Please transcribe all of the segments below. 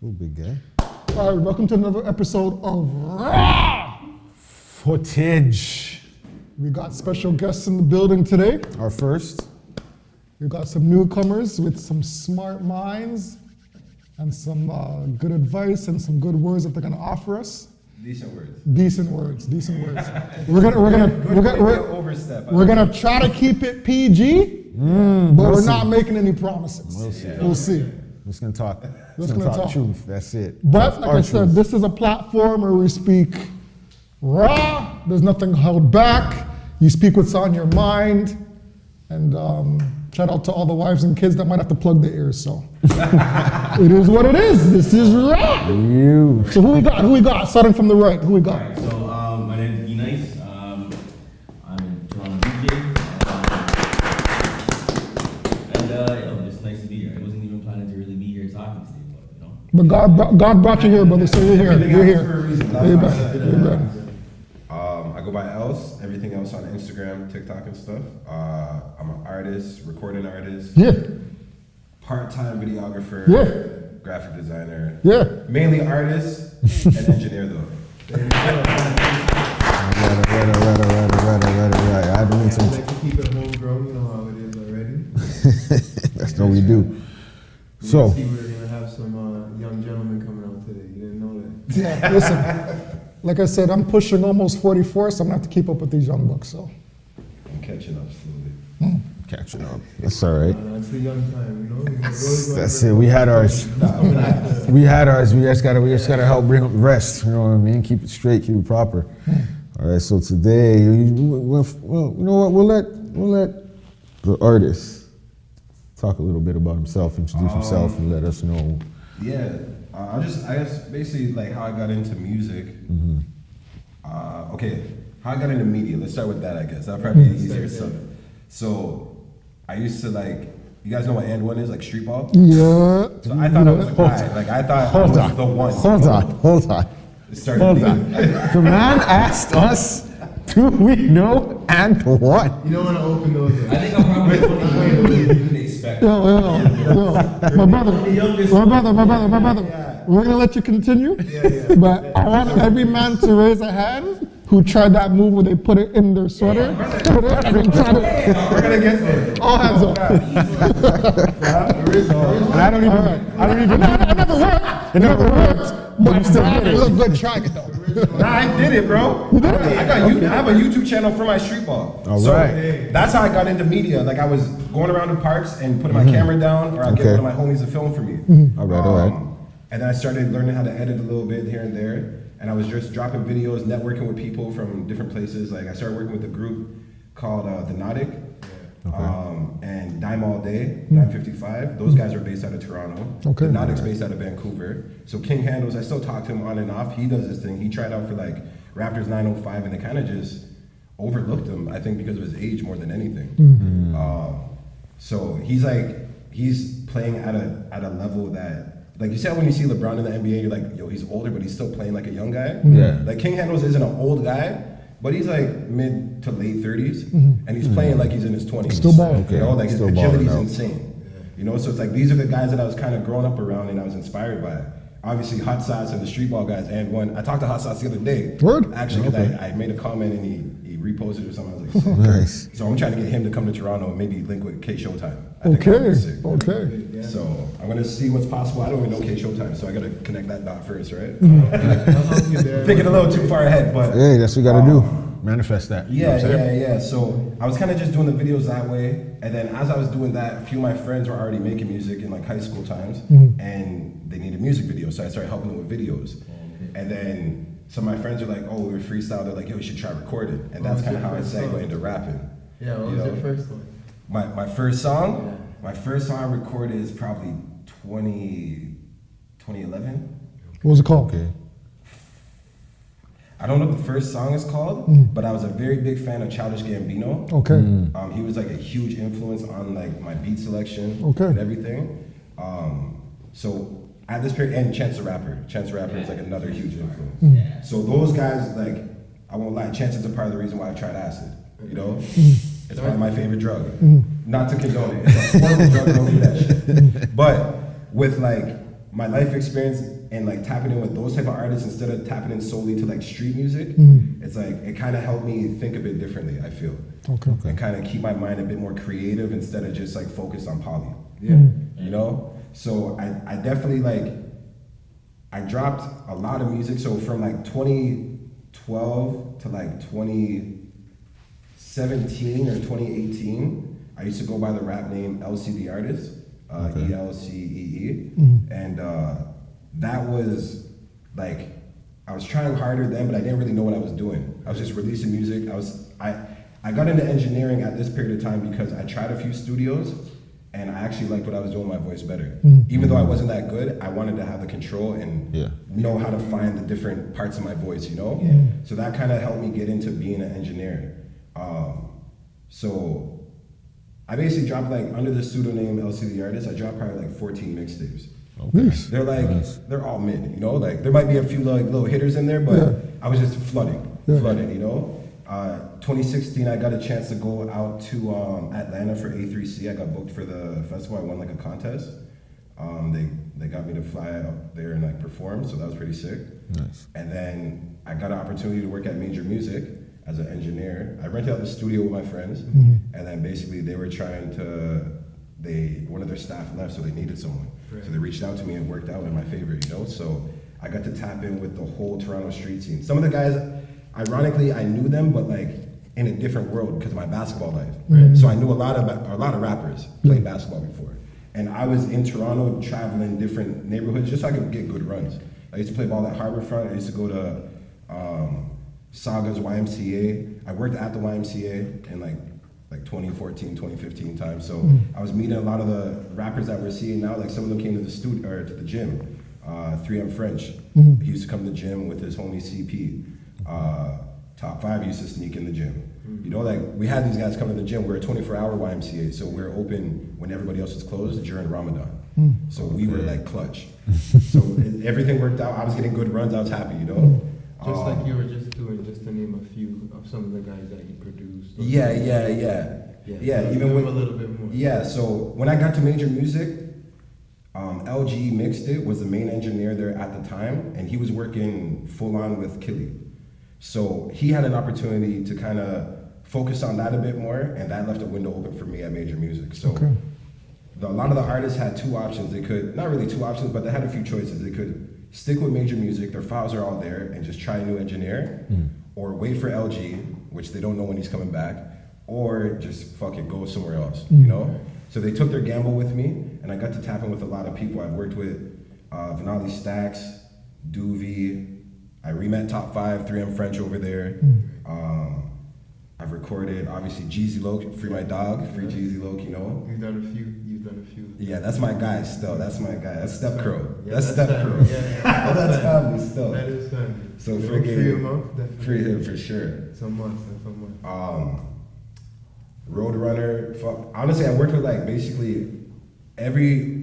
Cool, big guy. All right, welcome to another episode of Raw Footage. We got special guests in the building today. Our first. We got some newcomers with some smart minds and some good advice and some good words that they're gonna offer us. Decent words. Decent words. We're gonna try to keep it PG, but we're not making any promises. We'll see. We're just gonna talk. Just gonna talk truth. That's it. But like I said, this is a platform where we speak raw. There's nothing held back. You speak what's on your mind. And shout out to all the wives and kids that might have to plug their ears. So it is what it is. This is raw. So who we got? Starting from the right. Who we got? All right, so my name is Nice. I'm a Toronto DJ. And it's nice to be here. I wasn't even planning to really be here talking to you, but God brought you here, brother. So you're here. You're here. I go by Else, everything else on Instagram, TikTok and stuff. I'm an artist, recording artist. Yeah. Part-time videographer. Yeah. Graphic designer. Yeah. Mainly artist and engineer though. Right. I do some. Like to keep it homegrown, you know how it is already. That's what we do. So. See, we're gonna have some young gentlemen coming out today. You didn't know that? Yeah. Listen. Like I said, I'm pushing almost 44, so I'm gonna have to keep up with these young bucks. So I'm catching up slowly. Catching up. That's all right. It's a young time, you know. That's it. We had ours. We just gotta help bring up the rest. You know what I mean? Keep it straight. Keep it proper. All right. So today, well, you know what? We'll let the artist talk a little bit about himself, introduce himself, and let us know. Yeah. I guess basically like how I got into music. Okay, how I got into media. Let's start with that. I guess that'll probably be easier. So I used to you guys know what and one is, like street ball. yeah. So I thought I was a guy. Like I thought I was the one. Hold on. It started being- The man asked us, do we know and what? You don't want to open those. I think I'm probably the only one you didn't expect. Yo. My brother. We're gonna let you continue. But I want every man to raise a hand who tried that move where they put it in their sweater. Put it and then try to. We're gonna get there. All hands up. And I don't even. It never worked. But you still did it. Look good trying it though. Nah, I did it, bro. I have a YouTube channel for my street ball. All so right. That's how I got into media. Like I was going around the parks and putting my camera down, or I'd get one of my homies to film for me. All right. And then I started learning how to edit a little bit here and there. And I was just dropping videos, networking with people from different places. Like I started working with a group called The Nautic. And Dime All Day, 955. Those guys are based out of Toronto. Okay. The Nautic's based out of Vancouver. So King Handles, I still talk to him on and off. He does this thing. He tried out for like Raptors 905 and they kind of just overlooked him, I think because of his age more than anything. So he's playing at a level that, like you said when you see LeBron in the NBA, you're like, yo, he's older, but he's still playing like a young guy. Yeah. Like King Handles isn't an old guy, but he's like mid to late 30s, and he's playing like he's in his 20s. Still balling. You know, like his Still agility's balling out. insane. You know, so it's like these are the guys that I was kind of growing up around and I was inspired by. Obviously, Hot Sauce and the Street Ball guys, and one. I talked to Hot Sauce the other day. Word? Actually, because I made a comment and he reposted or something. I was like, sick. Nice. So I'm trying to get him to come to Toronto and maybe link with K Showtime. I think that would be sick. Okay. So I'm gonna see what's possible. I don't even know K Showtime, so I gotta connect that dot first, right? Thinking a little too far ahead, but Hey, that's what we gotta do. Manifest that. You know what I'm saying? Yeah. So I was kind of just doing the videos that way, and then as I was doing that, a few of my friends were already making music in like high school times, and they needed music videos, so I started helping them with videos. And then some of my friends were like, "Oh, we're freestyle." They're like, "Yo, you should try recording," and that's kind of how I segue into rapping. Yeah, what was your first one? My first song? My first song I recorded is probably 2011. What was it called? Okay. I don't know what the first song is called, but I was a very big fan of Childish Gambino. Okay. He was like a huge influence on like my beat selection Okay. and everything. So at this period, and Chance the Rapper. Chance the Rapper is like another huge influence. So those guys, like, I won't lie, Chance is a part of the reason why I tried acid. You know? It's probably my favorite drug. Not to condone it. It's a horrible drug, don't do that shit. But with like my life experience and like tapping in with those type of artists instead of tapping in solely to like street music, it's like it kind of helped me think a bit differently, I feel. Okay. And kind of keep my mind a bit more creative instead of just like focused on poly. You know? So I definitely like, I dropped a lot of music. So from like 2012 to like 2017 or 2018, I used to go by the rap name LCD Artist, ELCEE. And that was like, I was trying harder then, but I didn't really know what I was doing. I was just releasing music. I got into engineering at this period of time because I tried a few studios and I actually liked what I was doing with my voice better. Even though I wasn't that good, I wanted to have the control and know how to find the different parts of my voice, you know? So that kind of helped me get into being an engineer. So I basically dropped like under the pseudonym LCD Artist, I dropped probably like 14 mixtapes. They're like, they're all mid, you know? Like there might be a few like little hitters in there, but I was just flooding, you know? 2016, I got a chance to go out to Atlanta for A3C. I got booked for the festival. I won like a contest. They got me to fly out there and like perform, so that was pretty sick. Nice. And then I got an opportunity to work at Major Music as an engineer. I rented out the studio with my friends, and then basically they were trying to, one of their staff left, so they needed someone. So they reached out to me and it worked out in my favor, you know? So I got to tap in with the whole Toronto street scene. Some of the guys, ironically, I knew them, but like in a different world because of my basketball life. So I knew a lot of rappers playing basketball before. And I was in Toronto traveling different neighborhoods just so I could get good runs. I used to play ball at Harbourfront. I used to go to Saga's YMCA. I worked at the YMCA in like 2014, 2015 time. So I was meeting a lot of the rappers that we're seeing now. Like some of them came to the studio or to the gym. 3M French. He used to come to the gym with his homie CP. Top 5 used to sneak in the gym. You know, like we had these guys come to the gym. We're a 24-hour YMCA, so we're open when everybody else is closed during Ramadan. So we were like clutch. So everything worked out. I was getting good runs. I was happy, you know. Just like you were just doing, just to name a few of some of the guys that you produced. Yeah. Even with a little bit more. Yeah. So when I got to Major Music, LG Mixed It was the main engineer there at the time, and he was working full on with Killy. So he had an opportunity to kind of focus on that a bit more, and that left a window open for me at Major Music. So a lot of the artists had two options. They could, not really two options, but they had a few choices. They could stick with Major Music, their files are all there, and just try a new engineer, or wait for LG, which they don't know when he's coming back, or just fucking go somewhere else, you know? So they took their gamble with me, and I got to tap in with a lot of people. I've worked with Vanali Stacks, Doovie, I re-met Top 5, 3M French over there. I've recorded, obviously, Jeezy Loke, Free My Dog, Free Jeezy Loke, you know? You've done a few. Yeah, that's my guy still, that's my guy. That's Step Crow. That's Step Step Crow. Yeah. That's family still. That is family. So free him up, definitely. Free him for sure. It's a must. Roadrunner, honestly, I worked with like basically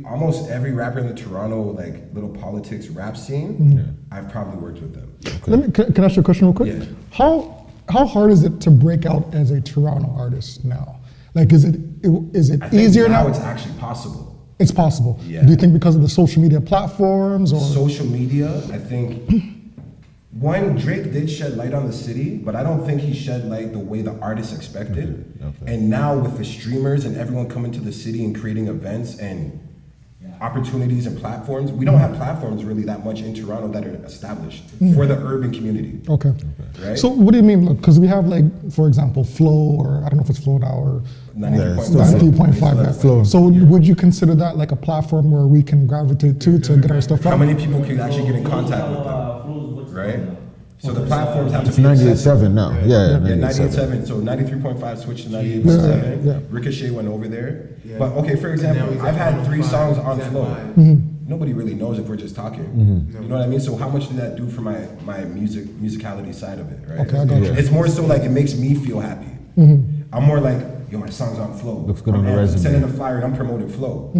almost every rapper in the Toronto like little politics rap scene. I've probably worked with them. Can I ask you a question real quick? Yeah. How hard is it to break out as a Toronto artist now? Like, is it I think easier now? It's actually possible. It's possible. Yeah. Do you think because of the social media platforms or? Social media, I think, one, Drake did shed light on the city, but I don't think he shed light the way the artists expected. And now with the streamers and everyone coming to the city and creating events and opportunities and platforms, we don't have platforms really that much in Toronto that are established for the urban community. Okay. Right? So what do you mean? Because we have like, for example, Flow, or I don't know if it's Flow now, or 93.5. Flow. So would you consider that like a platform where we can gravitate to get our stuff out? How many people can actually get in contact with them? Right? So the platforms have to It's be 98.7 now. Yeah, 98.7. So 93.5 switched to 98.7. Ricochet went over there. Yeah. But okay, for example, I've had 3 songs on Flow. Nobody really knows if we're just talking. You know what I mean? So how much did that do for my musicality side of it, right? Okay, I got you. It's more so like it makes me feel happy. I'm more like, yo, my song's on Flow. Looks good on the I'm resume. sending a flyer and I'm promoting Flow.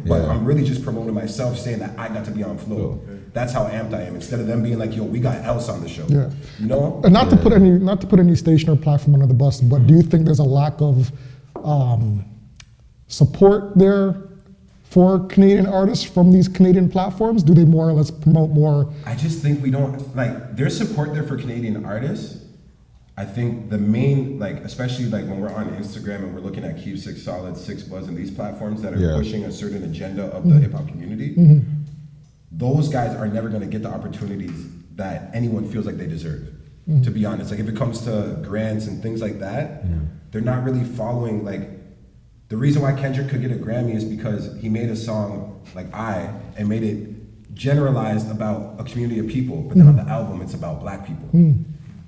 But I'm really just promoting myself, saying that I got to be on Flow. That's how amped I am. Instead of them being like, yo, we got Else on the show. Yeah. You know? And not to put any station or platform under the bus, but do you think there's a lack of support there for Canadian artists from these Canadian platforms? Do they more or less promote more? I just think we don't, like, there's support there for Canadian artists. I think the main, like, especially like when we're on Instagram and we're looking at Keep Six Solid, Six Buzz, and these platforms that are pushing a certain agenda of the hip hop community, those guys are never going to get the opportunities that anyone feels like they deserve. To be honest, like if it comes to grants and things like that, they're not really following. Like, the reason why Kendrick could get a Grammy is because he made a song like and made it generalized about a community of people, but then on the album it's about black people.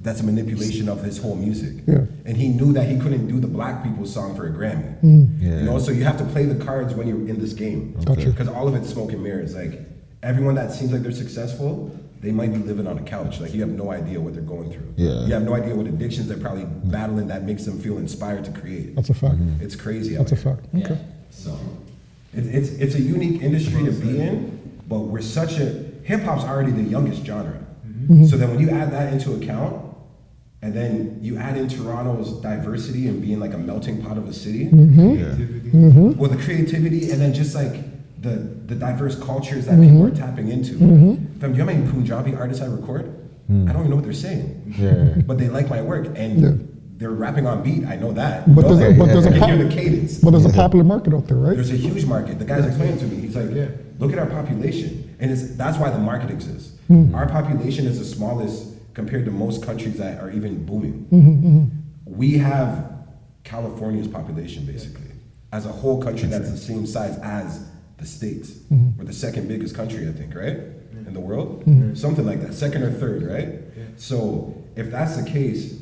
That's a manipulation of his whole music. And he knew that he couldn't do the black people song for a Grammy. You know, so you have to play the cards when you're in this game. Because all of it's smoke and mirrors. Like, everyone that seems like they're successful, they might be living on a couch. Like, you have no idea what they're going through. You have no idea what addictions they're probably battling that makes them feel inspired to create. That's a fact. It's crazy. That's a fact. Okay. So it's a unique industry to be in, but we're hip hop's already the youngest genre. So then when you add that into account, and then you add in Toronto's diversity and being like a melting pot of a city, well, the creativity, and then just like the diverse cultures that people are tapping into. Do you know how many Punjabi artists I record? I don't even know what they're saying, but they like my work, and they're rapping on beat. I know that. But there's I can hear the cadence. But there's a popular market out there, right? There's a huge market. The guy's explaining to me. He's like, look at our population, and that's why the market exists. Our population is the smallest compared to most countries that are even booming. We have California's population, basically, as a whole country that's the same size as the States. We're the second biggest country, I think, right? In the world? Something like that, second or third, right? So if that's the case,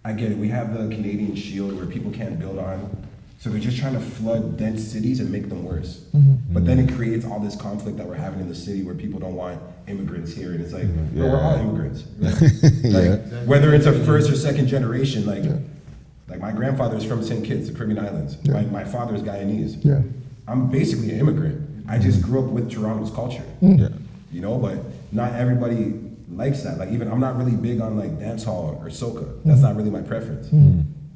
I get it. We have the Canadian shield where people can't build on. So they're just trying to flood dense cities and make them worse. But then it creates all this conflict that we're having in the city where people don't want immigrants here. And it's like, bro, we're all immigrants. Like, whether it's a first or second generation, like my grandfather's from St. Kitts, the Caribbean Islands. My father's Guyanese. I'm basically an immigrant. I just grew up with Toronto's culture. You know, but not everybody likes that. Like, even I'm not really big on like dance hall or soca. That's not really my preference.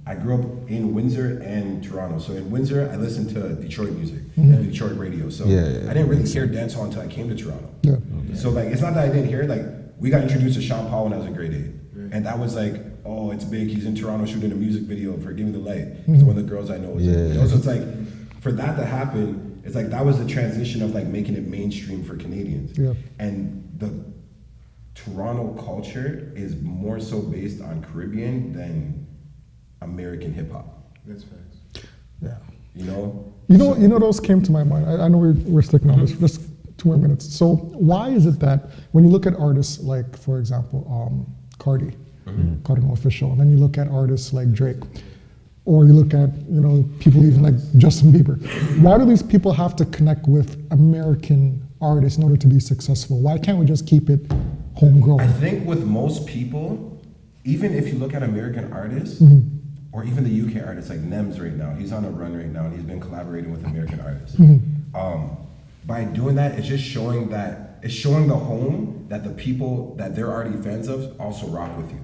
I grew up in Windsor and Toronto. So in Windsor, I listened to Detroit music and Detroit radio. So I didn't really hear dance hall until I came to Toronto. So like, it's not that I didn't hear it. Like, we got introduced to Sean Paul when I was in grade 8. And that was like, oh, it's big. He's in Toronto shooting a music video for Give Me the Light. So one of the girls I know is in, you know? So it's like, for that to happen, it's like that was the transition of like making it mainstream for Canadians. And the Toronto culture is more so based on Caribbean than American hip hop. That's facts. You know? You know, those came to my mind. I know we're sticking on this. Just 2 more minutes. So why is it that when you look at artists like, for example, Cardi, Cardi Official, and then you look at artists like Drake, or you look at, you know, people even like Justin Bieber, why do these people have to connect with American artists in order to be successful? Why can't we just keep it homegrown? I think with most people, even if you look at American artists, or even the UK artists like Nems right now, he's on a run right now and he's been collaborating with American artists. By doing that, it's just showing the home that the people that they're already fans of also rock with you.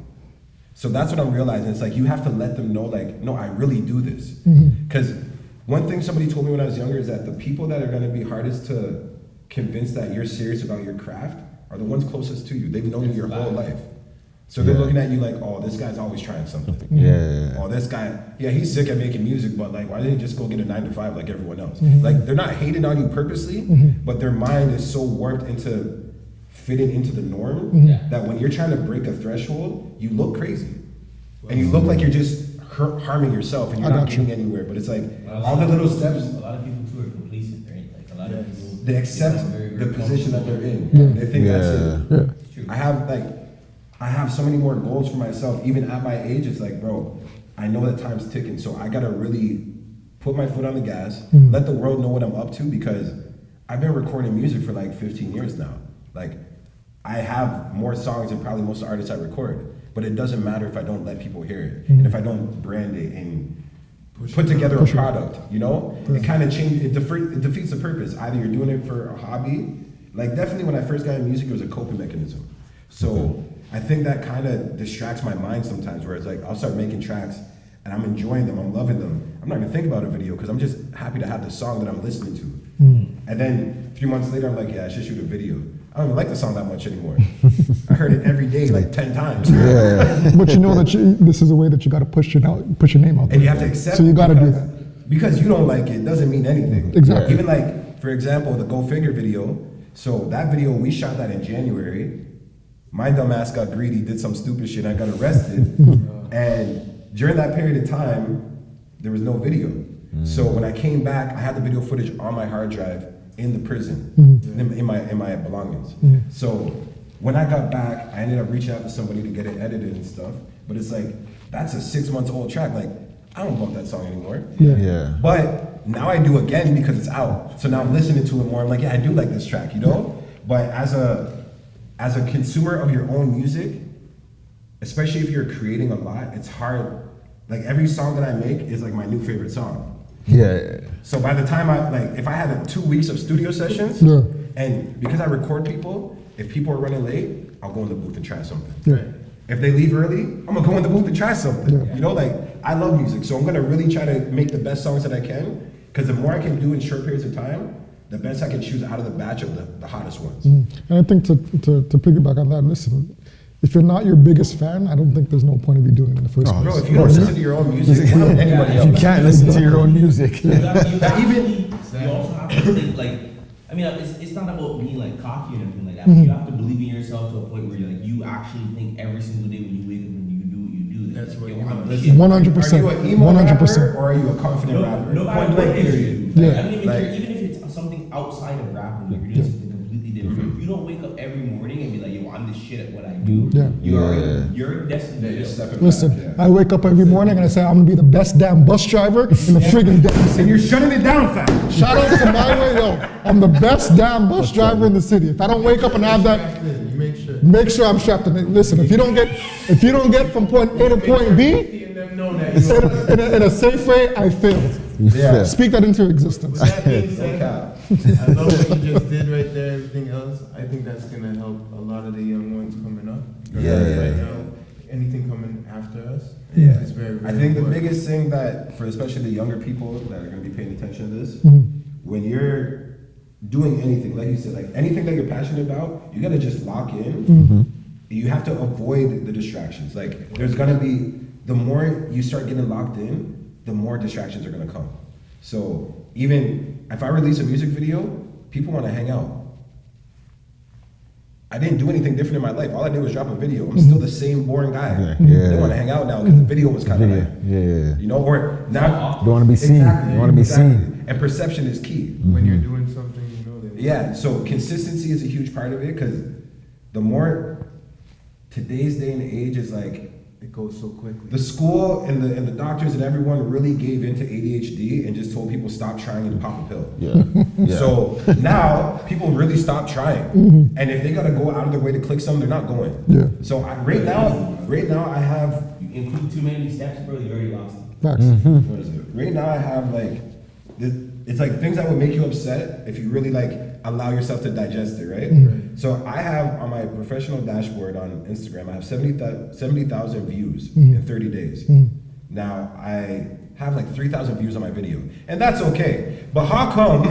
So that's what I'm realizing. It's like, you have to let them know, like, no, I really do this. Because one thing somebody told me when I was younger is that the people that are gonna be hardest to convince that you're serious about your craft are the ones closest to you. They've known you your whole life. So they're looking at you like, oh, this guy's always trying something. Oh, this guy, he's sick at making music, but like, why didn't he just go get a 9 to 5 like everyone else? Like, they're not hating on you purposely, but their mind is so warped into fitting into the norm that when you're trying to break a threshold, you look crazy. And you look like you're just harming yourself and you're not getting anywhere. But it's like, all the little steps. A lot of people too are complacent, right? Like, a lot of people, they accept the position that they're in. They think that's it. I have so many more goals for myself. Even at my age, it's like, bro, I know that time's ticking. So I gotta really put my foot on the gas, let the world know what I'm up to, because I've been recording music for like 15 years now. Like, I have more songs than probably most artists I record, but it doesn't matter if I don't let people hear it, and if I don't brand it and put together a product, you know? It kind of changes, it defeats the purpose. Either you're doing it for a hobby, like definitely when I first got into music, it was a coping mechanism. So I think that kind of distracts my mind sometimes, where it's like, I'll start making tracks and I'm enjoying them, I'm loving them. I'm not gonna think about a video because I'm just happy to have the song that I'm listening to. And then a few months later, I'm like, yeah, I should shoot a video. I don't even like the song that much anymore. I heard it every day, like 10 times. Yeah. But you know that this is a way that you got to push your name out there. And you have to accept So you it got to do because- that. Because you don't like it doesn't mean anything. Exactly. Even like, for example, the Go Figure video. So that video, we shot that in January. My dumb ass got greedy, did some stupid shit, and I got arrested. And during that period of time, there was no video. So when I came back, I had the video footage on my hard drive in the prison, in my belongings. So when I got back, I ended up reaching out to somebody to get it edited and stuff. But it's like, that's a 6 months old track. Like, I don't bump that song anymore. Yeah. But now I do again because it's out. So now I'm listening to it more. I'm like, yeah, I do like this track, you know? But as a consumer of your own music, especially if you're creating a lot, it's hard. Like every song that I make is like my new favorite song. Yeah. So by the time if I had 2 weeks of studio sessions, Yeah. and because I record people, if people are running late, I'll go in the booth and try something. Yeah. If they leave early, I'm gonna go in the booth and try something. Yeah. You know, like I love music, so I'm gonna really try to make the best songs that I can. Because the more I can do in short periods of time, the best I can choose out of the batch of the hottest ones. And I think to piggyback on that, listen, if you're not your biggest fan, I don't think there's no point of you doing it in the first Oh, place. Bro, if you don't listen to your own music, why would anybody If you else? can't listen to your own music. You also have to think like, I mean, it's not about being like cocky or anything like that. But you have to believe in yourself to a point where you're like, you actually think every single day when you wake up and you do what you do. That's like, what yo, you I'm want. the shit. 100%. Are you an emo 100%. rapper or are you a confident rapper? No matter Point what blank it is period. you do. Like, Yeah. I don't even Like- care, even if it's something outside of rapping, like you're doing something completely different. If you don't wake up every morning and be like, yo, I'm the shit at what I do, Yeah. you're destined to You're fail. stepping Listen, back, yeah. I wake up every morning and I say, I'm gonna be the best damn bus driver in the friggin' damn And city. you're shutting it down fast. Shout out to my way, yo. I'm the best damn bus driver in the city. If I don't wake up and have that, You make sure I'm strapped in it. Listen, if you don't get from point A to point B Letting them know that you in a safe way, I failed. Yeah. Speak that into existence. With that being No said, cap. I love what you just did right there, everything else. I think that's gonna help a lot of the young ones coming up. Yeah. Right now, anything coming after us, Yeah. it's very, very I think the important. biggest thing that, for especially the younger people that are going to be paying attention to this, when you're doing anything, like you said, like anything that you're passionate about, you got to just lock in. You have to avoid the distractions. Like there's going to be, the more you start getting locked in, the more distractions are going to come. So even if I release a music video, people want to hang out. I didn't do anything different in my life. All I did was drop a video. I'm still the same boring guy. Yeah. They want to hang out now because the video was kind of like, Yeah. you know, or not. You want to be seen. Exactly, You want to be exactly. seen. And perception is key. When you're doing something, you know that. Yeah, so consistency is a huge part of it because the more today's day and age is like It goes so quickly. the school and the doctors and everyone really gave into ADHD and just told people stop trying and pop a pill. Yeah. So now people really stop trying, and if they gotta go out of their way to click something, they're not going. Yeah. So right now I have You include too many steps, bro, you already lost it. Facts. what is it? Right now I have like it's like things that would make you upset if you really like allow yourself to digest it, right? So I have on my professional dashboard on Instagram, I have 70,000 views in 30 days. Now I have like 3,000 views on my video, and that's okay. But how come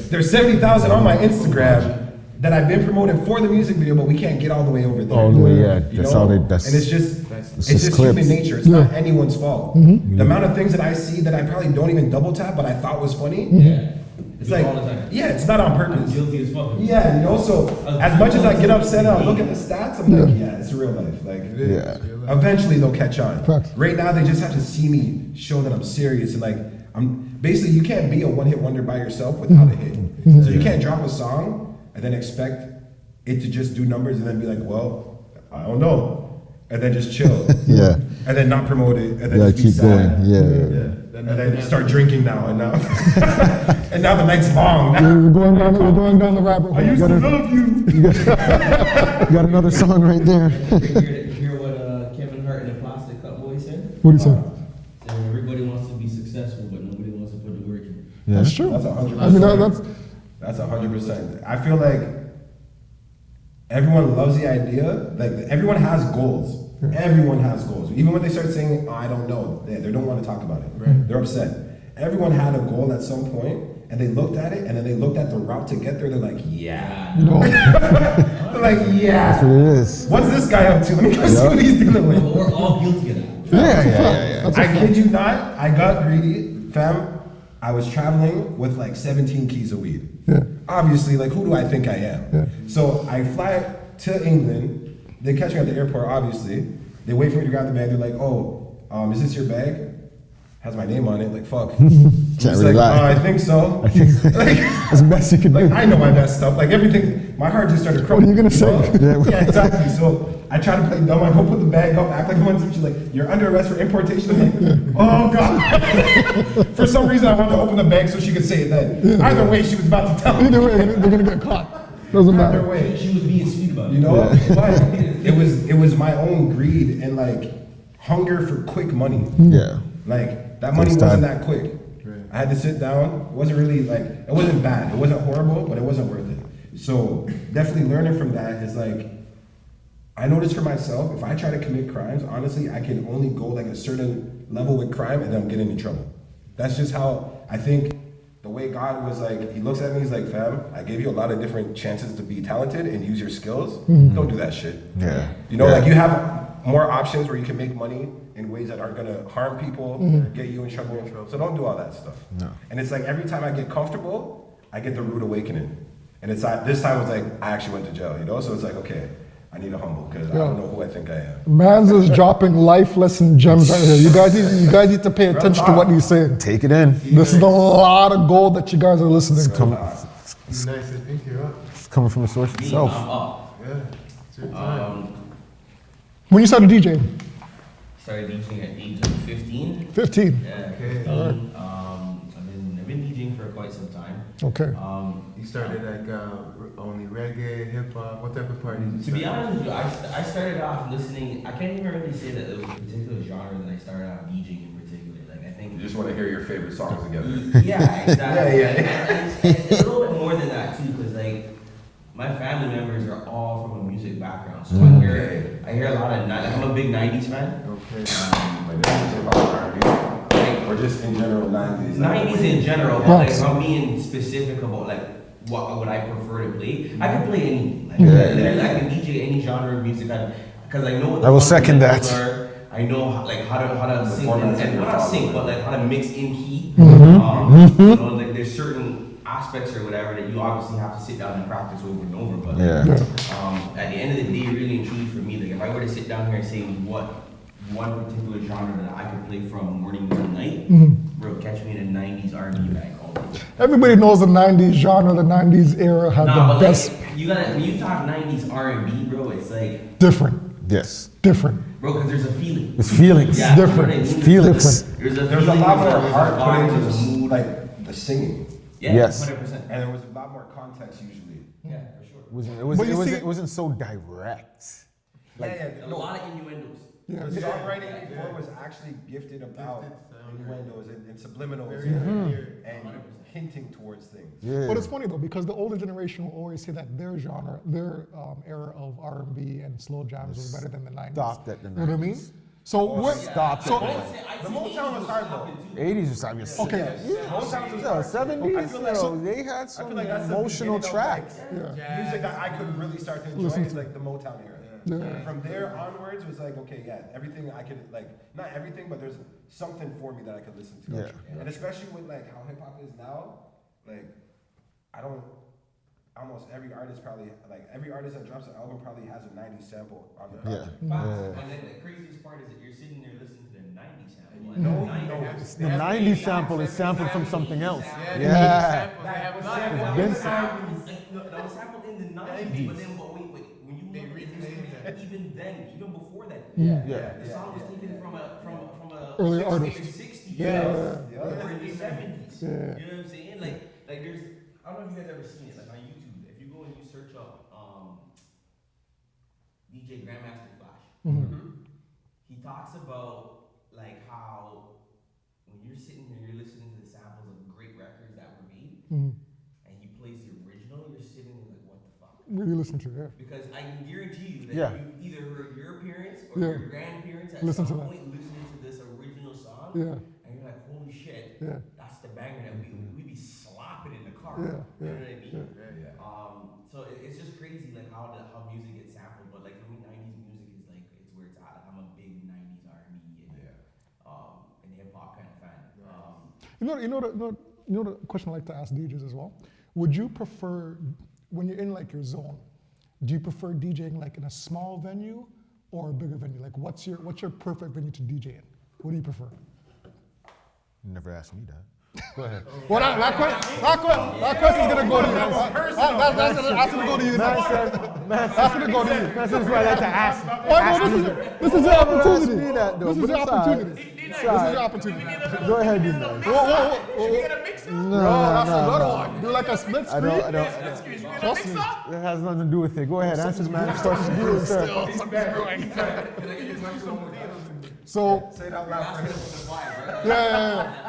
there's 70,000 on my Instagram that I've been promoting for the music video, but we can't get all the way over there? All the way, yeah. You That's know? all they. That's. And it's just just human clips. nature. It's not anyone's fault. The amount of things that I see that I probably don't even double tap, but I thought was funny. Yeah. It's Do like, all the time. yeah, it's not on I'm purpose. guilty as fuck. Yeah, you know. So as much as I get upset and I look at the stats, I'm like, yeah, it's real life. Like, Yeah. eventually they'll catch on. Facts. Right now, they just have to see me show that I'm serious and like I'm. Basically, you can't be a one-hit wonder by yourself without a hit. So you can't drop a song and then expect it to just do numbers and then be like, well, I don't know, and then just chill. Yeah. And then not promote it, and then Yeah. just be Keep sad. going. Yeah. And then start drinking now, and now, and now the night's long. Now, We're going down the rabbit hole. I used to love you. You got another song right there. You hear what Kevin Hart and the Plastic Cup Boy said? What do you say? Saying everybody wants to be successful, but nobody wants to put the work in. Yeah. That's true. That's 100%. I mean, that's That's 100%. I feel like everyone loves the idea. Like everyone has goals. Everyone has goals. Even when they start saying, oh, "I don't know," they don't want to talk about it. They're upset. Everyone had a goal at some point, and they looked at it, and then they looked at the route to get there. They're like, yeah. No. They're like, yeah. That's what it is. What's this guy up to? Let me go see what he's dealing with. But we're all guilty of that. Yeah. I kid you not, I got greedy, fam. I was traveling with like 17 keys of weed. Yeah. Obviously, like, who do I think I am? Yeah. So I fly to England. They catch me at the airport, obviously. They wait for me to grab the bag. They're like, oh, is this your bag? Has my name on it. Like, fuck. Can't really lie. I think so. like, That's the best you can do. like, I know my best stuff. Like, everything, my heart just started What are you crumbling. gonna say? Yeah, exactly. So I try to play dumb. I go put the bag up, act like I'm on some shit. Like, you're under arrest for importation. I'm like, oh God. For some reason, I wanted to open the bag so she could say it then. Either way, she was about to tell me. Either way, they're gonna get caught. Doesn't Either matter. way, She was being sweet about it. you know. But it was my own greed and like hunger for quick money. Yeah. Like that money Takes wasn't time. that quick. I had to sit down. It wasn't really like it wasn't bad. It wasn't horrible, but it wasn't worth it. So definitely learning from that is like I noticed for myself, if I try to commit crimes, honestly, I can only go like a certain level with crime and then I'm getting in trouble. That's just how I think the way God was like, he looks at me, he's like, fam, I gave you a lot of different chances to be talented and use your skills. Don't do that shit. Yeah. You know, Yeah. like you have more options where you can make money in ways that aren't gonna harm people, get you in trouble. So don't do all that stuff. No. And it's like every time I get comfortable, I get the rude awakening. And it's like, this time it was like, I actually went to jail, you know? So it's like, okay, I need to humble because I don't know who I think I am. Mans is dropping life lesson gems right here. You guys need to pay attention to what he's saying. Take it in. This is a lot of gold that you guys are listening to. It's nice to think you're up. It's coming from the source Me, itself. I'm up. Yeah. It's your time. When you started DJing? Started DJing at age of 15. 15. Yeah, Okay. 15. I've been DJing for quite some time. Okay. You started like only reggae, hip hop. What type of parties? To be honest with you, I started off listening. I can't even really say that there was a particular genre that I started off DJing in particular. Like I think. You just want to hear your favorite songs together. Yeah, exactly. Yeah. And a little bit more than that too, because like my family members are all from a music background, so I hear a lot of. I'm a big '90s fan. Okay. Like that's hip hop R&B, or just in general 90s. 90s in general, but like if I'm being specific about like what I prefer to play, I can play anything. Like, literally, I can DJ any genre of music because I know what the I will second that. fundamentals are. I know how to sing formats and you're not sing, following. but like how to mix in key. You know, like there's certain aspects or whatever that you obviously have to sit down and practice over and over. But at the end of the day, really and truly for me, like if I were to sit down here and say what one particular genre that I could play from morning to night, bro, catch me in a 90s R&B bag all day. Everybody knows the 90s genre, the 90s era had Nah, the but best. like, you gotta, when you talk 90s R&B, bro, it's like, Different. Yes. Different. bro, because there's a feeling. It's feelings. Yeah, different. you know what I mean? Feelings. There's a There's a feeling, lot more there's a heart put vibe, into there's a the mood. like the singing, Yeah, Yes. 100%. and there was a lot more context usually. Yeah, for sure. It wasn't so direct. A lot of innuendos. The songwriting before was actually gifted about innuendos and subliminals and hinting towards things. Yeah. But it's funny though, because the older generation will always say that their genre, their era of R&B and slow jams was better than the 90s. Stopped at the You know what I mean? 90s. So what? Stopped So The Motown was hard though. 80s was time. okay. Motown was Yeah, hard. 70s, I feel like they had I some feel like that's the emotional beginning of, tracks. like, music that I could really start to enjoy is like the Motown era. Yeah. From there onwards was like, okay, yeah, everything I could like, not everything, but there's something for me that I could listen to. Yeah. And especially with like how hip hop is now, like almost every artist probably, like every artist that drops an album probably has a 90s sample on the Yeah. project. And then the craziest part is that you're sitting there listening to the 90s sample. Like, No, the 90s no, The 90s sample is sampled from something else. Yeah. Yeah. That was It's sampled been in the sampled. 90s. That was sampled in the 90s, but then when you They look at reclaimed history, that. even then, even before that, Yeah. the song was taken from a Earlier 60s or artist. 60s. Yeah. Or in the 70s. Yeah. You know what I'm saying? Like there's, I don't know if you guys ever seen it, like on YouTube, if you go and you search up DJ Grandmaster Flash, he talks about like how when you're sitting here, you're listening to the samples of great records that were made, and he plays the original, you're sitting there like, what the fuck? Really listen to it. Because I can guarantee you that Yeah. you've either heard your parents or Yeah. your grandparents at Listen to some that. point listening to this original song, Yeah. and you're like, holy shit, Yeah. that's the banger that we be slapping car. Yeah, You know what I mean? So it's just crazy like how music gets sampled. But like for me, 90s music is like it's where it's at. Like I'm a big 90s R&B and hip hop kind of fan. You know the question I like to ask DJs as well. Would you prefer, when you're in like your zone, do you prefer DJing like in a small venue or a bigger venue? Like what's your perfect venue to DJ in? What do you prefer? You never asked me that. Go ahead. Well, that question's gonna go to you. That's gonna go to you. That's gonna go to you. That's just what I like to ask. This is your opportunity. Me that, though, This is but your it's all right. opportunity. This is your opportunity. Go ahead, you guys. No, that's another one. Do like a split screen. I don't. Trust me. It has nothing to do with it. Go ahead, answer the man's question. So, Say it out loud for him. yeah.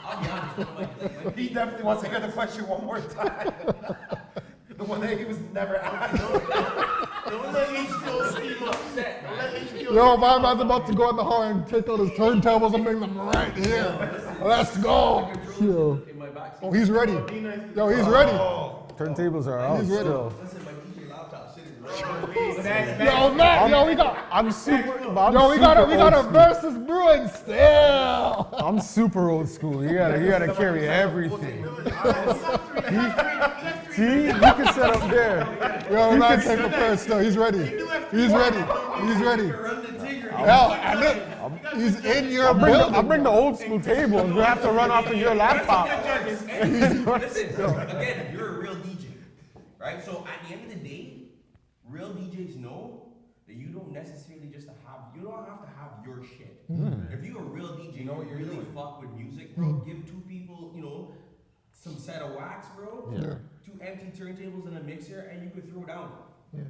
I'll be honest. He definitely wants to hear the question one more time. The one that he was never asked. Don't let HBO steam upset. Don't let HBO Yo, my man's about to go in the hall and take out his turntables and bring them right here. Let's go. Yo. In my back seat. Oh, he's ready. Yo, he's ready. Turntables are out He's ready. still. Listen, my DJ laptop sitting right. Yo, Matt, yo, we got a versus brewing still. I'm super old school. You gotta carry everything. See, you can set up there. Yo, man, take the first though. He's ready. He's ready. He's ready. Yo, and look, he's in your building. I bring the old school tables. You have to run off of your laptop. Listen, again, you're a real DJ, right? So at the end of the day, real DJs know that you don't necessarily you don't have to have your shit. If you're a real DJ, you know what you're really fuck with music, bro. Give two people, some set of wax, bro. Yeah. 2 empty turntables and a mixer, and you could throw down. Yeah.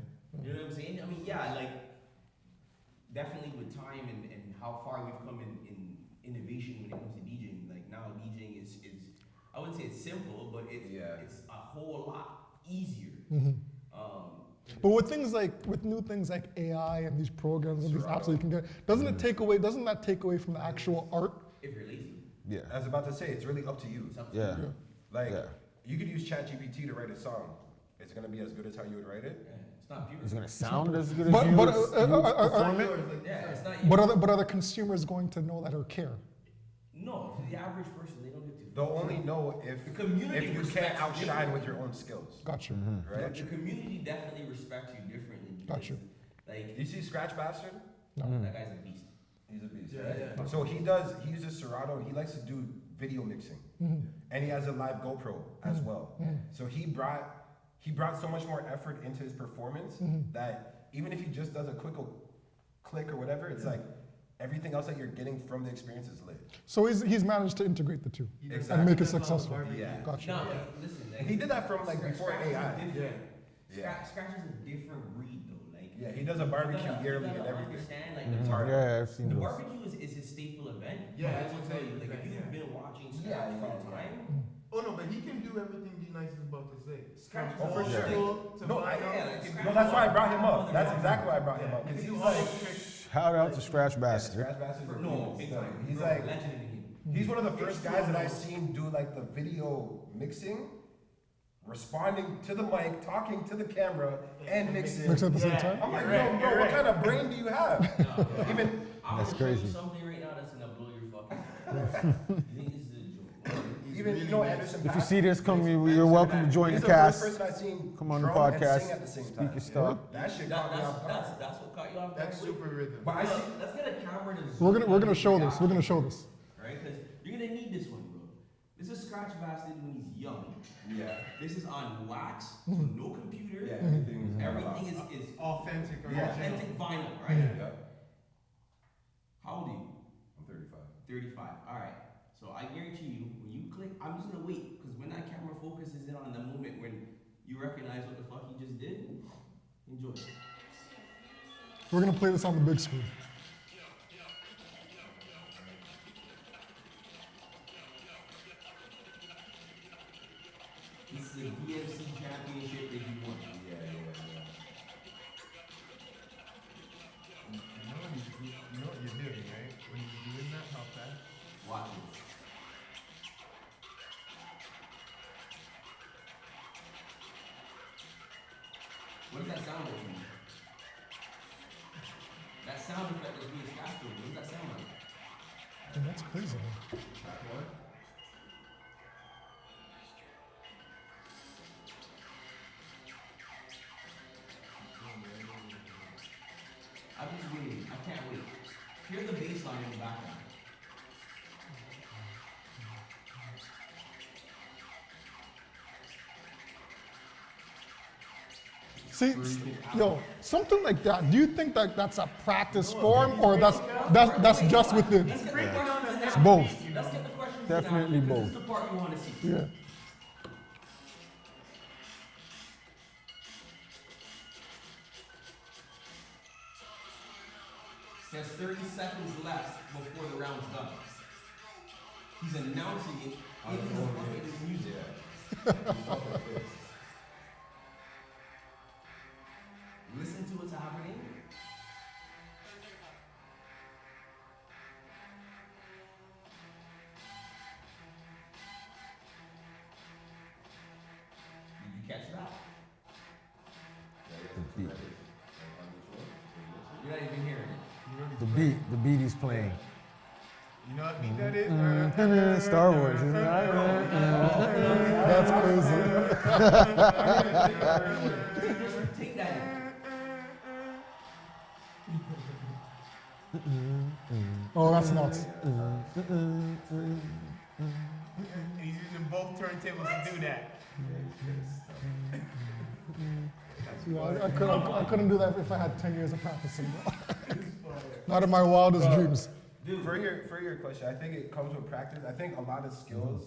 You know what I'm saying? I mean, yeah, like definitely with time and how far we've come in innovation when it comes to DJing. Like now, DJing is I wouldn't say it's simple, but it's a whole lot easier. But with new things like AI and these programs and these apps that you can get, doesn't that take away from the actual art? If you're lazy. Yeah. I was about to say, it's really up to you. Yeah. Like, Yeah. you could use ChatGPT to write a song. It's gonna be as good as how you would write it. It's not pure. It's gonna sound as good as But you but perform it. Yeah, it's not. but are the consumers going to know that or care? No, the average person, they don't get to. They'll only know if The community you respects can't you outshine differently. with your own skills, Gotcha. right? The community definitely respects you differently. because, Gotcha. Like, You see Scratch Bastard? that guy's a beast. He's a beast. Yeah, right? yeah. So he uses Serato. He likes to do video mixing, and he has a live GoPro as well. So he brought so much more effort into his performance that even if he just does a quick click or whatever, it's like everything else that you're getting from the experience is lit. So he's managed to integrate the two Exactly. and make it successful. Yeah. Gotcha. No, like, listen. Like, He did that from like before Scratch is AI. different. Yeah. Scratch is a different breed though. Like, Yeah, he does a barbecue you gotta- yearly you and gotta everything. Understand, like, It's the hard. Yeah, I've seen The those. barbecue is his staple event. Yeah, I that's will what tell I'm you, like, saying, if you've yeah. been watching Yeah, Scratch yeah, from yeah. time, Oh no, but he can do everything D Nice is about to say. Scratch is Oh, for all sure. strict. To No, buy no, that's why I brought him up. That's exactly why I brought him up. Because he's like, Shout out to Scratch Bastard. Scratch Bastard's a No, beast. big time. He's Bro, like, legend in the game. he's one of the first guys that I've seen do like the video mixing, responding to the mic, talking to the camera, and mixing. Mix at the same time? I'm like, yo, what kind of brain do you have? Even I'm That's gonna show you crazy. something right now that's gonna blow your fucking mind. You think this is a joke? even you know Anderson If you Paak? see this, you're welcome to join He's the the first cast. person I've seen Come on the drum and podcast, sing at the same speak time. your stuff. That shit caught me off guard. That's what caught you off guard. That's super rhythm. But I see, Let's get a camera to We're zoom gonna in show on this. We're gonna show this. Right? Because you're gonna need this one, bro. This is Scratch Bastard when he's young. yeah, This is on wax, so no computer. yeah, everything Everything is Authentic. Yeah. authentic vinyl, right? Yeah, How old are you? I'm 35. 35. Alright. So I guarantee you, when you click, I'm just gonna wait, because when that camera focuses in on the moment when you recognize what the fuck you just did, enjoy. We're gonna play this on the big screen. This is a DMC championship that you won. You know what you're doing, right? When you're doing that, how fast? Watch this. that sound like to me? That sound effect is being scratched over. What does that sound like? Dude, that's crazy. I'm just waiting. I can't wait. Hear the bass line in the background. See, yo, something like that. Do you think that that's a practice form, or that's just within? Let's get the questions in there. It's both. Let's get the questions Definitely in there, both. because this is the part we want to see. Yeah. There's 30 seconds left before the round's done. He's announcing it in the fucking music. Listen to what's happening. Did you catch that? The beat. You're not even hearing it. The beat he's playing. You know what beat that is? Star Wars, isn't it? That's crazy. Take that in. Oh, that's nuts. He's using both turntables to do that. Yeah, I couldn't do that if I had 10 years of practicing. Not in my wildest dreams. Dude, for your question, I think it comes with practice. I think a lot of skills,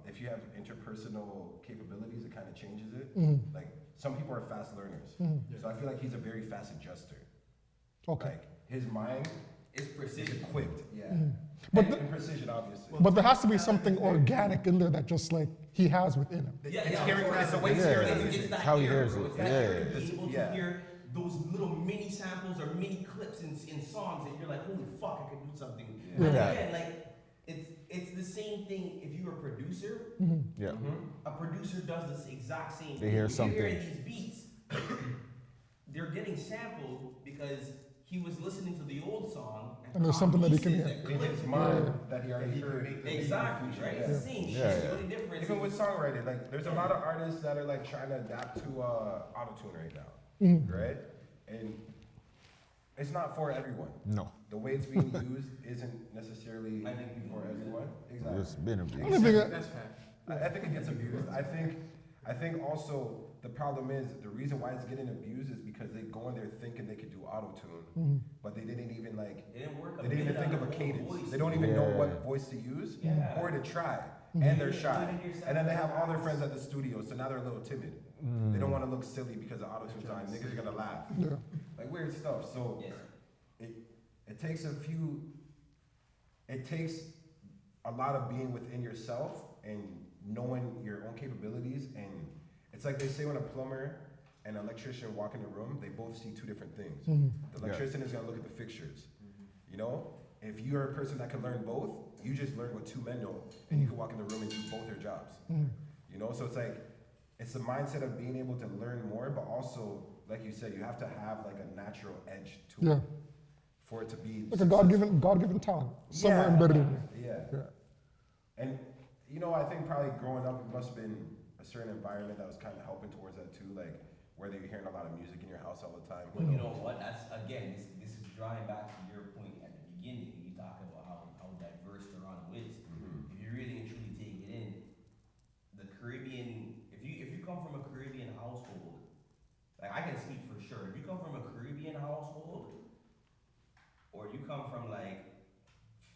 if you have interpersonal capabilities, it kind of changes it. Like some people are fast learners, so I feel like he's a very fast adjuster. Okay. Like his mind It's is precision. equipped, yeah. But And precision, obviously. But there has to be something organic in there that just like he has within him. Yeah, It's yeah, hearing- of course. it's the way he's Yeah. hearing the It's music. that How he ear, hears bro. it. It's that Yeah. ear being able Yeah. to hear those little mini samples or mini clips in songs that you're like, holy fuck, I could do something. And Yeah. again, like, it's the same thing if you're a producer. Yeah. A producer does this exact same thing. They hear You're something. hearing these beats, they're getting sampled because he was listening to the old song And there's something that he can pieces hear. and In clips his mind that he already heard. Exactly, right? It's the same shit. Yeah. The only difference Even is- with songwriting, like there's a lot of artists that are like trying to adapt to autotune right now, right? And it's not for everyone. No. The way it's being used isn't necessarily I think for everyone. It's Exactly. been a I bit. don't think That's fact. I think it gets abused. I think also the problem is the reason why it's getting abused is because they go in there thinking they could do autotune, but they didn't even like It didn't work. they didn't even think of a Voice. cadence. They don't even know Yeah. what voice to use Yeah. or to try. And they're shy. And then they have all their friends at the studio, so now they're a little timid. They don't want to look silly because the autotune's on. Niggas are gonna laugh. Yeah. Like weird stuff. So Yes. it takes a lot of being within yourself and knowing your own capabilities. And it's like they say when a plumber and an electrician walk in the room, they both see two different things. The electrician is gonna look at the fixtures. You know, if you're a person that can learn both, you just learn what two men know, and you can walk in the room and do both their jobs. You know, so it's like it's the mindset of being able to learn more, but also, like you said, you have to have like a natural edge to Yeah. it for it to be Like a God-given talent somewhere Yeah. embedded in you. Yeah. Yeah. And you know, I think probably growing up, it must have been a certain environment that was kind of helping towards that too. Like whether you're hearing a lot of music in your house all the time. But you know what? That's again, this is drawing back to your point at the beginning. You talk about how diverse Toronto is. If you really and truly take it in, the Caribbean. If you come from a Caribbean household, like I can speak for sure. If you come from a Caribbean household, or you come from like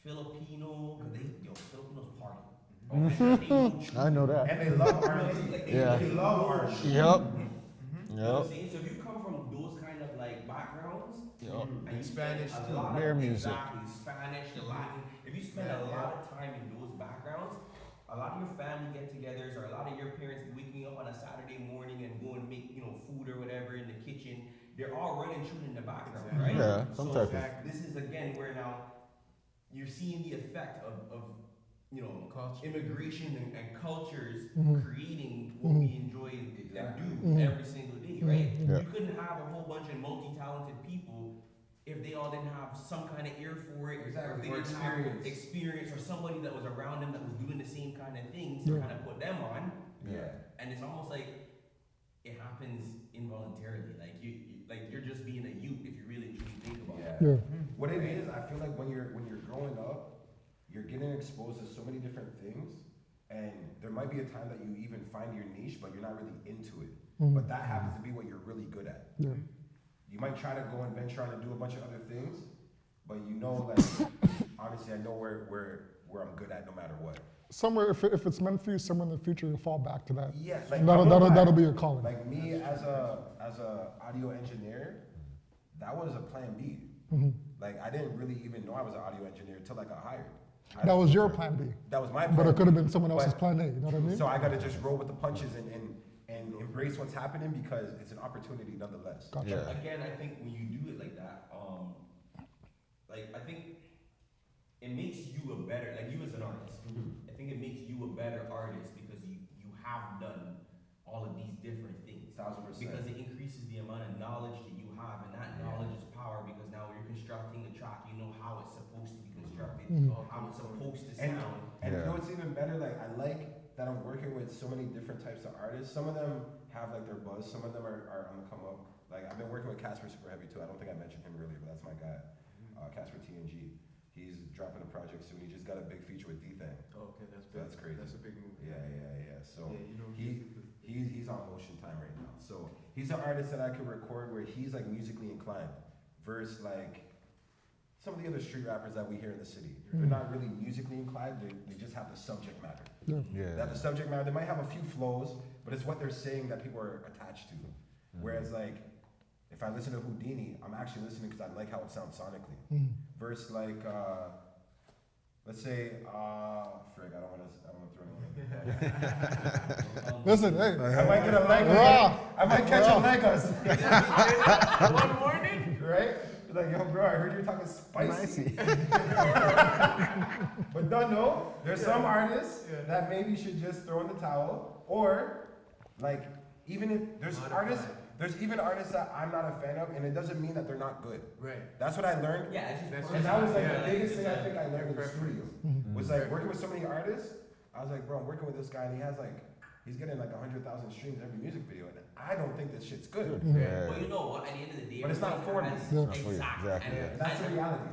Filipino, cause Filipinos party. I know that. And they love R&B. Like Yeah. They love R&B. Yep. You know what I'm Yep. saying? So if you come from those kind of like backgrounds, Yep. and you Spanish spend a too. lot Their of, music. exactly, Spanish, the Latin. If you spend a lot of time in those backgrounds, a lot of your family get-togethers or a lot of your parents waking up on a Saturday morning and go and make food or whatever in the kitchen. They're all running through in the background, right? Yeah, some So type of. this is again where now you're seeing the effect of Culture. immigration and cultures creating what we enjoy and do every single day. me, right? Yeah. You couldn't have a whole bunch of multi-talented people if they all didn't have some kind of ear for it, Exactly. or if they Or didn't have experience, or somebody that was around them that was doing the same kind of things to kind of put them on. Yeah. And it's almost like it happens involuntarily. Like you're just being a youth if you really truly think about it. Yeah. What it is, I feel like when you're growing up, you're getting exposed to so many different things, and there might be a time that you even find your niche, but you're not really into it. But that happens to be what you're really good at. Yeah. You might try to go and venture on and do a bunch of other things, but you know, like, obviously I know where I'm good at no matter what. Somewhere, if it's meant for you, somewhere in the future, you'll fall back to that. Yes, like, That'll be your calling. Like me as a audio engineer, that was a plan B. Like I didn't really even know I was an audio engineer until I got hired. That was your plan B. That was my plan. But it could have been someone else's But- plan A, you know what I mean? So I got to just roll with the punches and embrace what's happening because it's an opportunity nonetheless. Gotcha. Yeah. Again, I think when you do it like that, like I think it makes you a better, like you as an artist. I think it makes you a better artist because you have done all of these different things. 1000%. Because it increases the amount of knowledge that you have, and that knowledge is power. Because now when you're constructing the track, you know how it's supposed to be constructed, how it's supposed to sound. And you know what's even better? Like I like that I'm working with so many different types of artists. Some of them have like their buzz. Some of them are on the come up. Like I've been working with Casper Super Heavy too. I don't think I mentioned him earlier, but that's my guy, Casper TNG. He's dropping a project soon. He just got a big feature with D-Thang. Oh, okay, that's So big. that's crazy. That's a big move. Yeah. So Yeah, you know, he's on motion time right now. So he's an artist that I could record where he's like musically inclined, versus like some of the other street rappers that we hear in the city. They're not really musically inclined. They just have the subject matter. Yeah. Yeah. They have the subject matter. They might have a few flows, but it's what they're saying that people are attached to. Whereas like if I listen to Houdini, I'm actually listening because I like how it sounds sonically. Versus like, let's say, frig, I don't want to throw anyone. Listen, hey. I might get a leg. Raw. I might catch a Legos. One morning, Right? Like, yo, bro, I heard you're talking spicy. But no, there's some artists that maybe should just throw in the towel, or like even if there's even artists that I'm not a fan of, and it doesn't mean that they're not good. Right. That's what I learned. yeah, it's just And that was like Yeah. the biggest thing I think I learned in the studio. Was like working with so many artists. I was like, bro, I'm working with this guy, and he has like, he's getting like 100,000 streams every music video, and I don't think this shit's good. Yeah. Well, you know what? At the end of the day, But it's not everybody for me. has- It's not for you. Exactly. Exactly. And, That's the and- reality.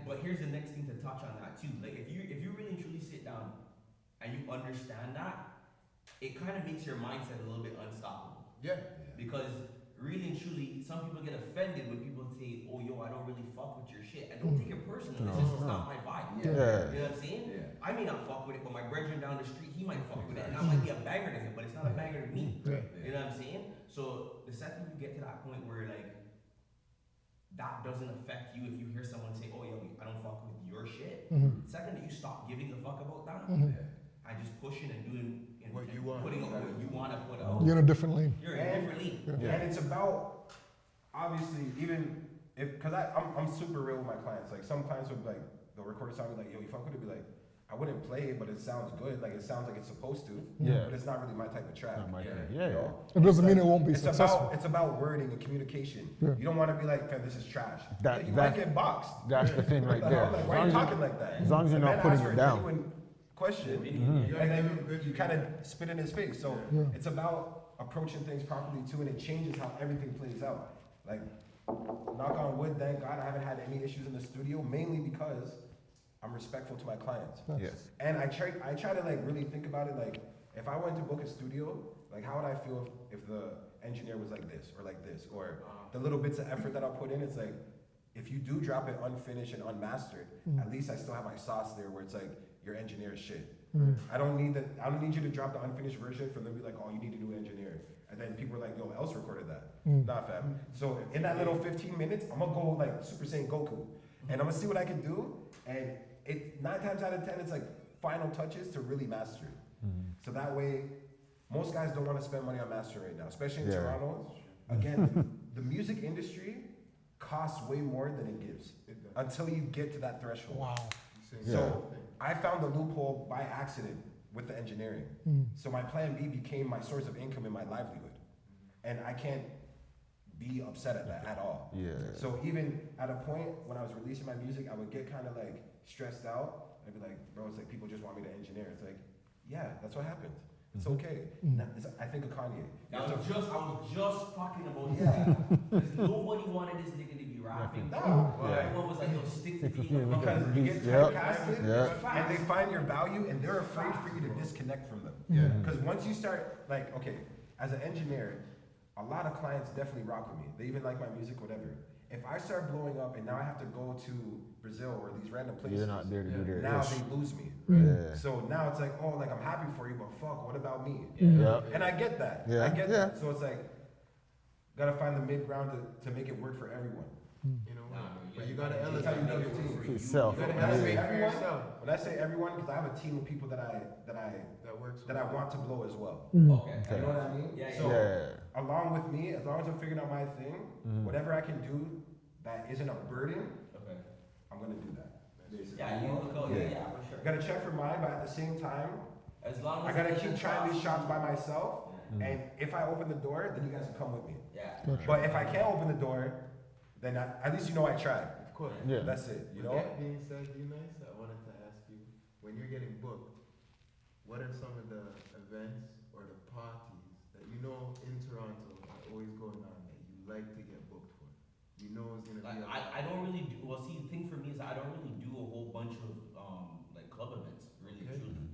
But here's the next thing to touch on that too. Like if you really and truly sit down and you understand that, it kind of makes your mindset a little bit unstoppable. Yeah. Because really and truly, some people get offended when people say, "Oh, yo, I don't really fuck with your shit." I don't take it personally. It's just it's not my vibe. Yeah. You know what I'm saying? Yeah. I may not fuck with it, but my brethren down the street, he might fuck with it, and that might be a banger to him, but it's not a banger to me. Yeah. You know what I'm saying? So the second you get to that point where like that doesn't affect you if you hear someone say, "Oh, yo, I don't fuck with your shit." The second that you stop giving a fuck about that, and just pushing and doing and What you want. putting out what you want to put out, You're in a different lane. you're in a different league. And it's about, obviously, even if, because I'm super real with my clients. Like some clients would like, they'll record a song and be like, yo, you fuck with it? Be like, I wouldn't play it, but it sounds good. Like it sounds like it's supposed to. Yeah. But it's not really my type of track. Not my thing. You Yeah, yeah. know? It doesn't It's mean it won't be it's successful. It's about wording and communication. Yeah. You don't want to be like, "Fam, this is trash." That- you that- might get boxed. That's the thing right there. Like, As why are long you as talking like that? as long as you're The not man putting asked for it a down. genuine question, Mhm. and then you kind of spit in his face. So it's about approaching things properly too, and it changes how everything plays out. Like, knock on wood, thank God I haven't had any issues in the studio, mainly because I'm respectful to my clients. Yes. And I try to like really think about it. Like, if I went to book a studio, like how would I feel if the engineer was like this or like this, or the little bits of effort that I'll put in. It's like, if you do drop it unfinished and unmastered, at least I still have my sauce there, where it's like your engineer is shit. I don't need you to drop the unfinished version for them to be like, oh, you need a new engineer, and then people are like, yo, else recorded that. Nah, fam. So in that little 15 minutes, I'm gonna go like Super Saiyan Goku, and I'm gonna see what I can do, and it 9 times out of 10, it's like final touches to really master it. So that way, most guys don't want to spend money on mastering right now, especially in Yeah. Toronto. Again, the music industry costs way more than it gives until you get to that threshold. Wow. So I found the loophole by accident with the engineering. So my plan B became my source of income and my livelihood. And I can't be upset at that at all. Yeah. So even at a point when I was releasing my music, I would get kind of like stressed out. I'd be like, bro, it's like people just want me to engineer. It's like, yeah, that's what happened. It's okay. I think of Kanye. I was just talking about that. Because nobody wanted this nigga to be rapping. No. Everyone was like, yo, stick to being a Because you get Yep. typecasted Yep. and they find your value and they're afraid for you to disconnect from them. Yeah. Because once you start, like, okay, as an engineer, a lot of clients definitely rock with me. They even like my music, whatever. If I start blowing up and now I have to go to Brazil or these random places, You're not there to do their now ish. they lose me. Yeah. So now it's like, oh, like I'm happy for you, but fuck, what about me? Yeah. And I get that. Yeah. I get Yeah. that. So it's like, gotta find the mid ground to make it work for everyone. You know, but you gotta That's how you know elevate your team. For yourself. You gotta When I say elevate for everyone, yourself. when I say everyone, because I have a team of people that works. I want to blow as well. Okay. You know what I mean? Yeah, So yeah. along with me, as long as I'm figuring out my thing, whatever I can do that isn't a burden, Okay. I'm gonna do that. Basically. Yeah, you look out. Yeah, for sure. I gotta check for mine, but at the same time, As long I as gotta it keep doesn't trying these cost shots by myself. Yeah. And if I open the door, then you guys can come with me. Yeah. But if I can't open the door, then at least you know I tried. Of course. Yeah. That's it. You With know. that being said, D-Nice, I wanted to ask you, when you're getting booked, what are some of the events or the parties that you know in Toronto are always going on that you like to get booked for? You know it's gonna Like, be. I don't really do, well, see, the thing for me is I don't really do a whole bunch of, like, club events, really, Okay. truly.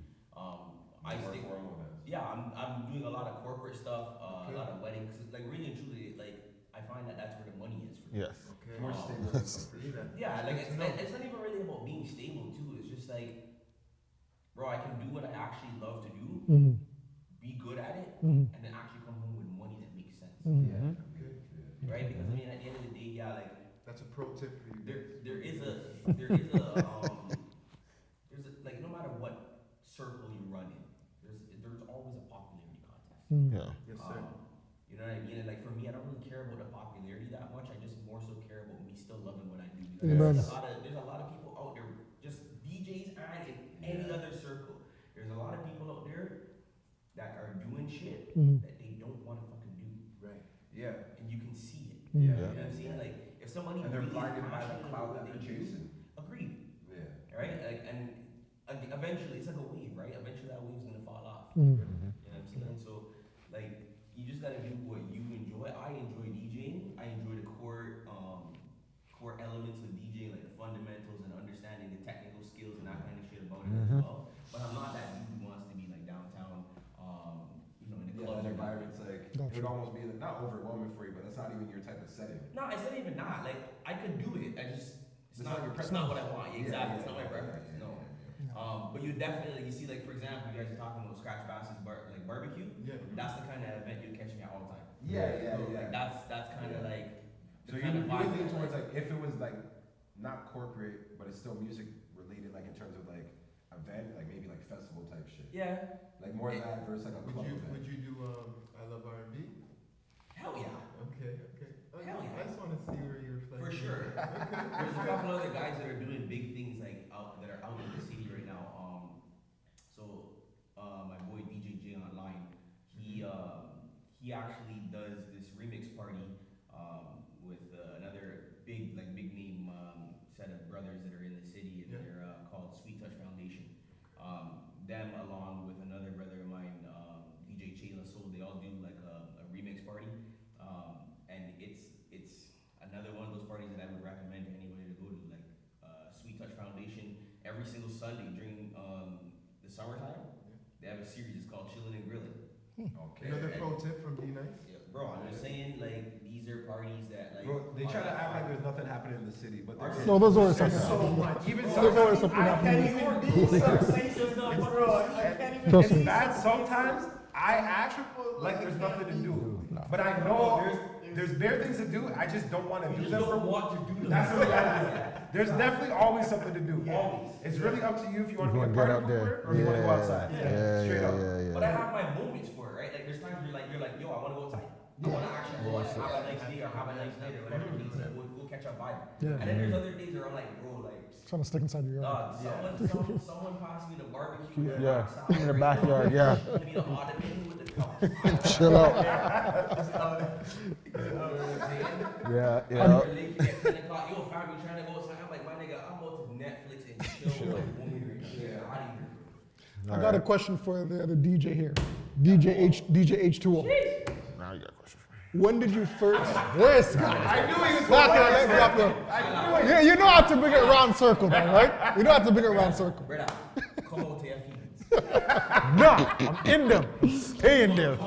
I More stick, formal events. yeah, I'm doing a lot of corporate stuff, Okay. a lot of weddings, like, really and truly, like, I find that that's where the money is for me. Yes. Okay. More stable and stuff for sure. Yeah, like, Good to know. it's not even really about being stable, too, it's just like, bro, I can do what I actually love to do, be good at it, and then actually come home with money that makes sense. Yeah. Okay. Right? Because, I mean, at the end of the day, yeah, like, That's a pro tip for you. there's like no matter what circle you run in, there's always a popularity contest. Yeah. Yes, sir. You know what I mean? And like for me, I don't really care about the popularity that much. I just more so care about me still loving what I do. Because Amen. there's a lot of people out there, just DJs and in any other circle. There's a lot of people out there that are doing shit that they don't want to fucking do. Right. Yeah. And you can see it. Yeah. You know what I'm saying? Like if somebody And they're really is blinded by passionate the about cloud what that they they're do, chasing. agreed. Yeah. Right? Like, and eventually, it's like a wave, right? Eventually, that wave's gonna fall off. You know what I'm saying? So, like, you just gotta do what you enjoy. I enjoy DJing. I enjoy the core elements of DJing, like the fundamentals and understanding the technical skills and that kind of shit about it as well. But I'm not that dude who wants to be like downtown, you know, in the Yeah, clubs. that or environment's like, it Gotcha. would almost be like, not overwhelming for you, but that's not even your type of setting. No, it's not even not. Like, I could do it. I just, it's It's not not your it's not what I want. Yeah, Exactly. yeah, It's not my yeah, preference. yeah, No. yeah, But you definitely, you see, like, for example, you guys are talking about Scratch Bass's like barbecue. Yeah. That's the kind of event you'll catch me at all the time. Yeah. Like, that's kind of like, the So you kind of would vibe lean that I towards like. like, if it was like, not corporate, but it's still music related, like in terms of like event, like maybe like festival type shit. Yeah. Like more that versus like a club event. Would you do I Love R&B? Hell yeah. Okay. Oh, Hell yeah. I just want to see where you're reflecting. For sure. There's a couple other guys that are doing big things like that are out in the city right now. My boy DJ J Online, he actually does this remix party with another big name set of brothers that are in the city, and they're called Sweet Touch Foundation. Them along with another brother of mine, DJ Chayla Soul, they all do like a remix party, and it's another one of those parties that I would recommend to anybody to go to. Like Sweet Touch Foundation, every single Sunday during the summertime, they have a series. It's called Chillin' and Grillin'. Okay. Another pro tip from D-Nice. Yeah, bro, I'm just saying, like, these are parties that, like... Bro, they try to act like there's nothing happening in the city, but there's No, there's always there's something so happening. much. Even There's always sometimes something I can't happening. even be Trust It's me. bad sometimes. I act like there's nothing to do, but I know there's bare things to do. I just don't want to do You them. don't want to do them. That's the reality. There's definitely always something to do. Always. It's really up to you if you want to be a Get party out there. pooper or you want to go outside. Straight up. But I have my moments for it, right? Like, there's times where you're like, yo, I want to go outside. They want to actually go and have a nice day or have a nice night or whatever it means. Like, we'll catch a vibe. Yeah. And then there's other days where I'm like, bro, like, Trying to stick inside your yard. someone passed me the barbecue. Yeah, in the backyard, yeah. Give me the ottoman with the couch. Chill out. Yeah. Yeah. Late at 10 o'clock, yo, fam, you trying to go outside? I'm like, my nigga, I'm about to Netflix and chill with the woman right here. Out of here. I got a question for the other DJ here. DJ H2O. Now you got a question for me. When did you first? This guy. I knew he was Back it up, I knew it. Yeah, you know how to bring it round circle, though, right? You know how to bring it round circle. Brother, come out to your feelings. Nah, I'm in them. Staying there.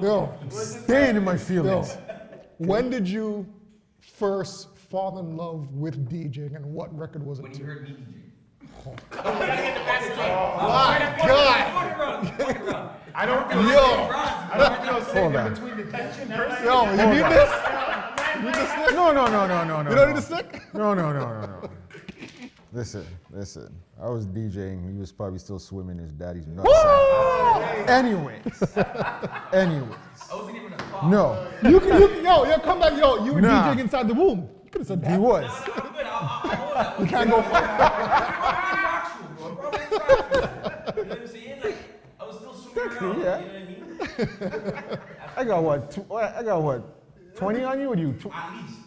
Yo, Staying in my feelings. when did you first fall in love with DJing, and what record was it? When you heard me DJ. God. I don't feel Hold on. between the tension person. Yo, you need this? You need this stick? No. You don't need the stick? No. Listen. I was DJing. He was probably still swimming his daddy's nutsack. Anyways. I wasn't even a thought. No, You come back, you were Nah. DJing inside the womb. You could have said he that. was. I'm good. I'll hold that one. You can't go. Probably factual, bro. Probably factual. You know what I'm saying? Like, I was still swimming around. yeah. You know what I mean? I got what? 20 on you or you? At least.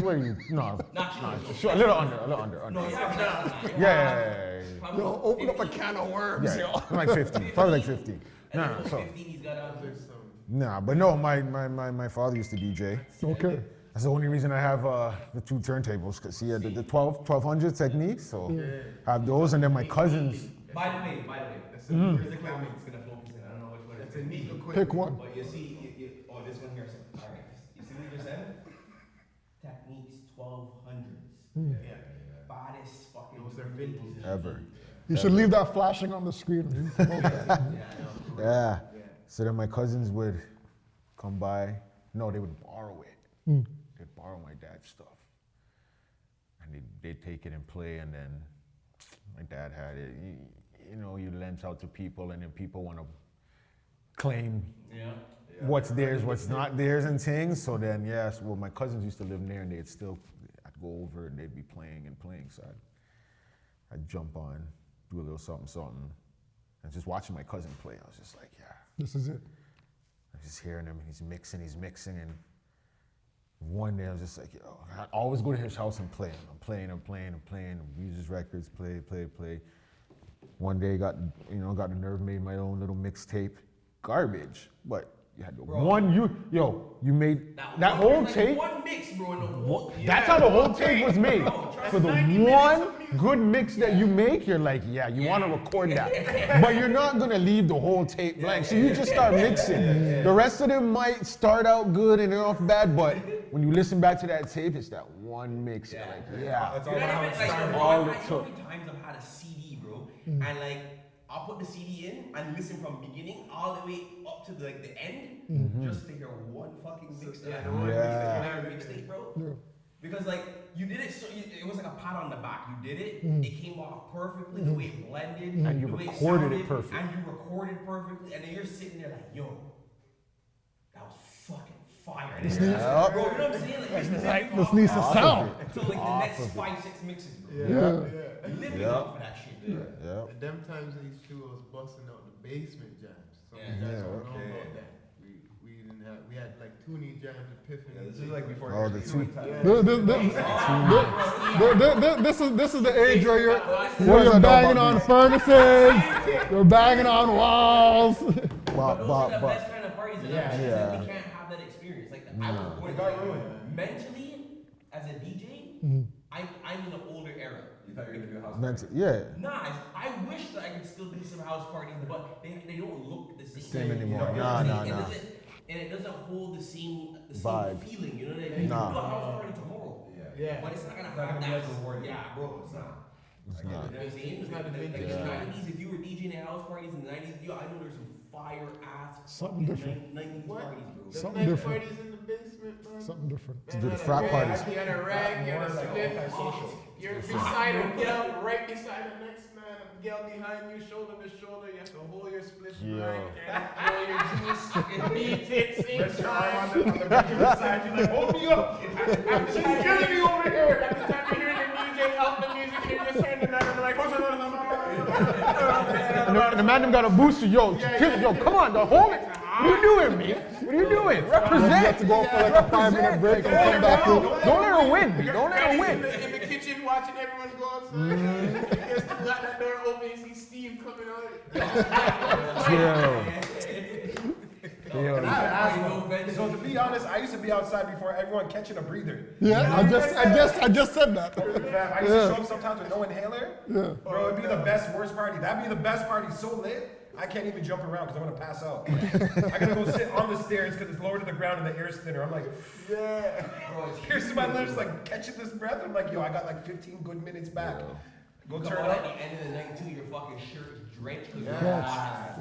What are you? No. Not you. Sure, a little under. No, yeah. Yeah. Probably Yo, open up a can of worms, Yeah, yo. I'm like 50. Probably like 50. And Nah, then so. 15, he's got out there. Nah, but no, my father used to DJ. Okay. That's the only reason I have the two turntables, because he had the 1200 techniques, so I have those, and then my cousins. By the way, here's the camera it's gonna focus in. I don't know which one it's It's a gonna neat be. equipment. Pick one. But you see, oh, this one here. So, all right, you see what you just said? Techniques 1200s. Baddest fucking. Those are vintage. Ever. You should leave that flashing on the screen. Yeah. So then my cousins would come by. No, they would borrow it. They'd borrow my dad's stuff. And they'd take it and play, and then my dad had it. You lent out to people, and then people want to claim what's theirs, what's not theirs, and things. So then, well, my cousins used to live there, and I'd go over, and they'd be playing. So I'd jump on, do a little something, and just watching my cousin play. I was just like, This is it. I'm just hearing him, he's mixing, and one day I was just like, I always go to his house and play. I'm playing, use his records, play. One day got the nerve, made my own little mixtape, garbage, but you had you made that whole tape. One mix, bro. In the whole, That's how the whole tape was made. For the one good mix that you make, you're like, you want to record that. But you're not going to leave the whole tape blank. So you just start mixing. The rest of them might start out good and they're off bad, but when you listen back to that tape, it's that one mix. You're like, That's all about how it started. all it How took. many times I've had a CD, bro, and like, I'll put the CD in and listen from beginning all the way up to the end, just to hear one fucking mix. Mixtape, bro. Yeah. Because like you did it, so it was like a pat on the back. You did it. It came off perfectly. The way it blended, And you the way recorded it sounded, perfect. and you recorded perfectly. And then you're sitting there like, yo, that was fucking fire. This Bro, you needs- know what I'm saying? This needs to sound. Until like the next 5-6 mixes, bro. Yeah. Living off of that shit, dude. Yeah. And them times H2O was busting out the basement jams. Some Yeah. of you guys don't know Okay. about that. We didn't have, we had like Toonie jams, Epiphany. This is like before. Oh, the two. This is the age where you're banging on furnaces, you're banging on walls. Those are the best kind of parties. And we can't have that experience. Like I was born mentally as a DJ. I'm in the older era. You thought you were gonna do a house party? Nah, I wish that I could still do some house parties, but they don't look the same anymore. You know what I'm Nah. saying? And it doesn't hold the same Vibe. feeling. You know what I mean? Nah. You can do a house party tomorrow. Yeah. But it's not gonna It's not have gonna be that. as rewarding. Yeah, bro, it's not. It's You know not. what I'm saying? It's not the Like vintage. in the 90s, if you were DJing at house parties in the 90s, I know there's some fire ass Something different. 90s What? parties, bro. The Something night different. parties in the basement, man. Something different. To do the frat parties. You had a rag, you had a More like split. antisocial. You're beside a girl, right beside the next man. girl behind you, shoulder to shoulder. You have to hold your split Yo. behind and roll your juice and beat it same Rest your arm time. on the back of the side. You're like, hold me up. She's killing me over here. At the time you hear the DJ up the music and you're just hearing the man and like, what's going And the man them got a booster, yo, come on, hold it. What are you doing, man? What are you doing? You Represent. have to go for like a 5-minute break and come back in. Don't let her win, B. Don't let her win. In the kitchen watching everyone go outside. You just got that door open, you see steam coming out. So to be honest, I used to be outside before everyone catching a breather. Yeah, I just said that. I used to show up sometimes with no inhaler. Yeah. Bro, it'd be the best, worst party. That'd be the best party, so lit. I can't even jump around because I'm gonna pass out. I gotta go sit on the stairs because it's lower to the ground and the air's thinner. I'm like, yeah. Here's my lips, like catching this breath. I'm like, yo, I got like 15 good minutes back. Go Come turn on, at up. the end of the night too, your fucking shirt is drenched because Yeah.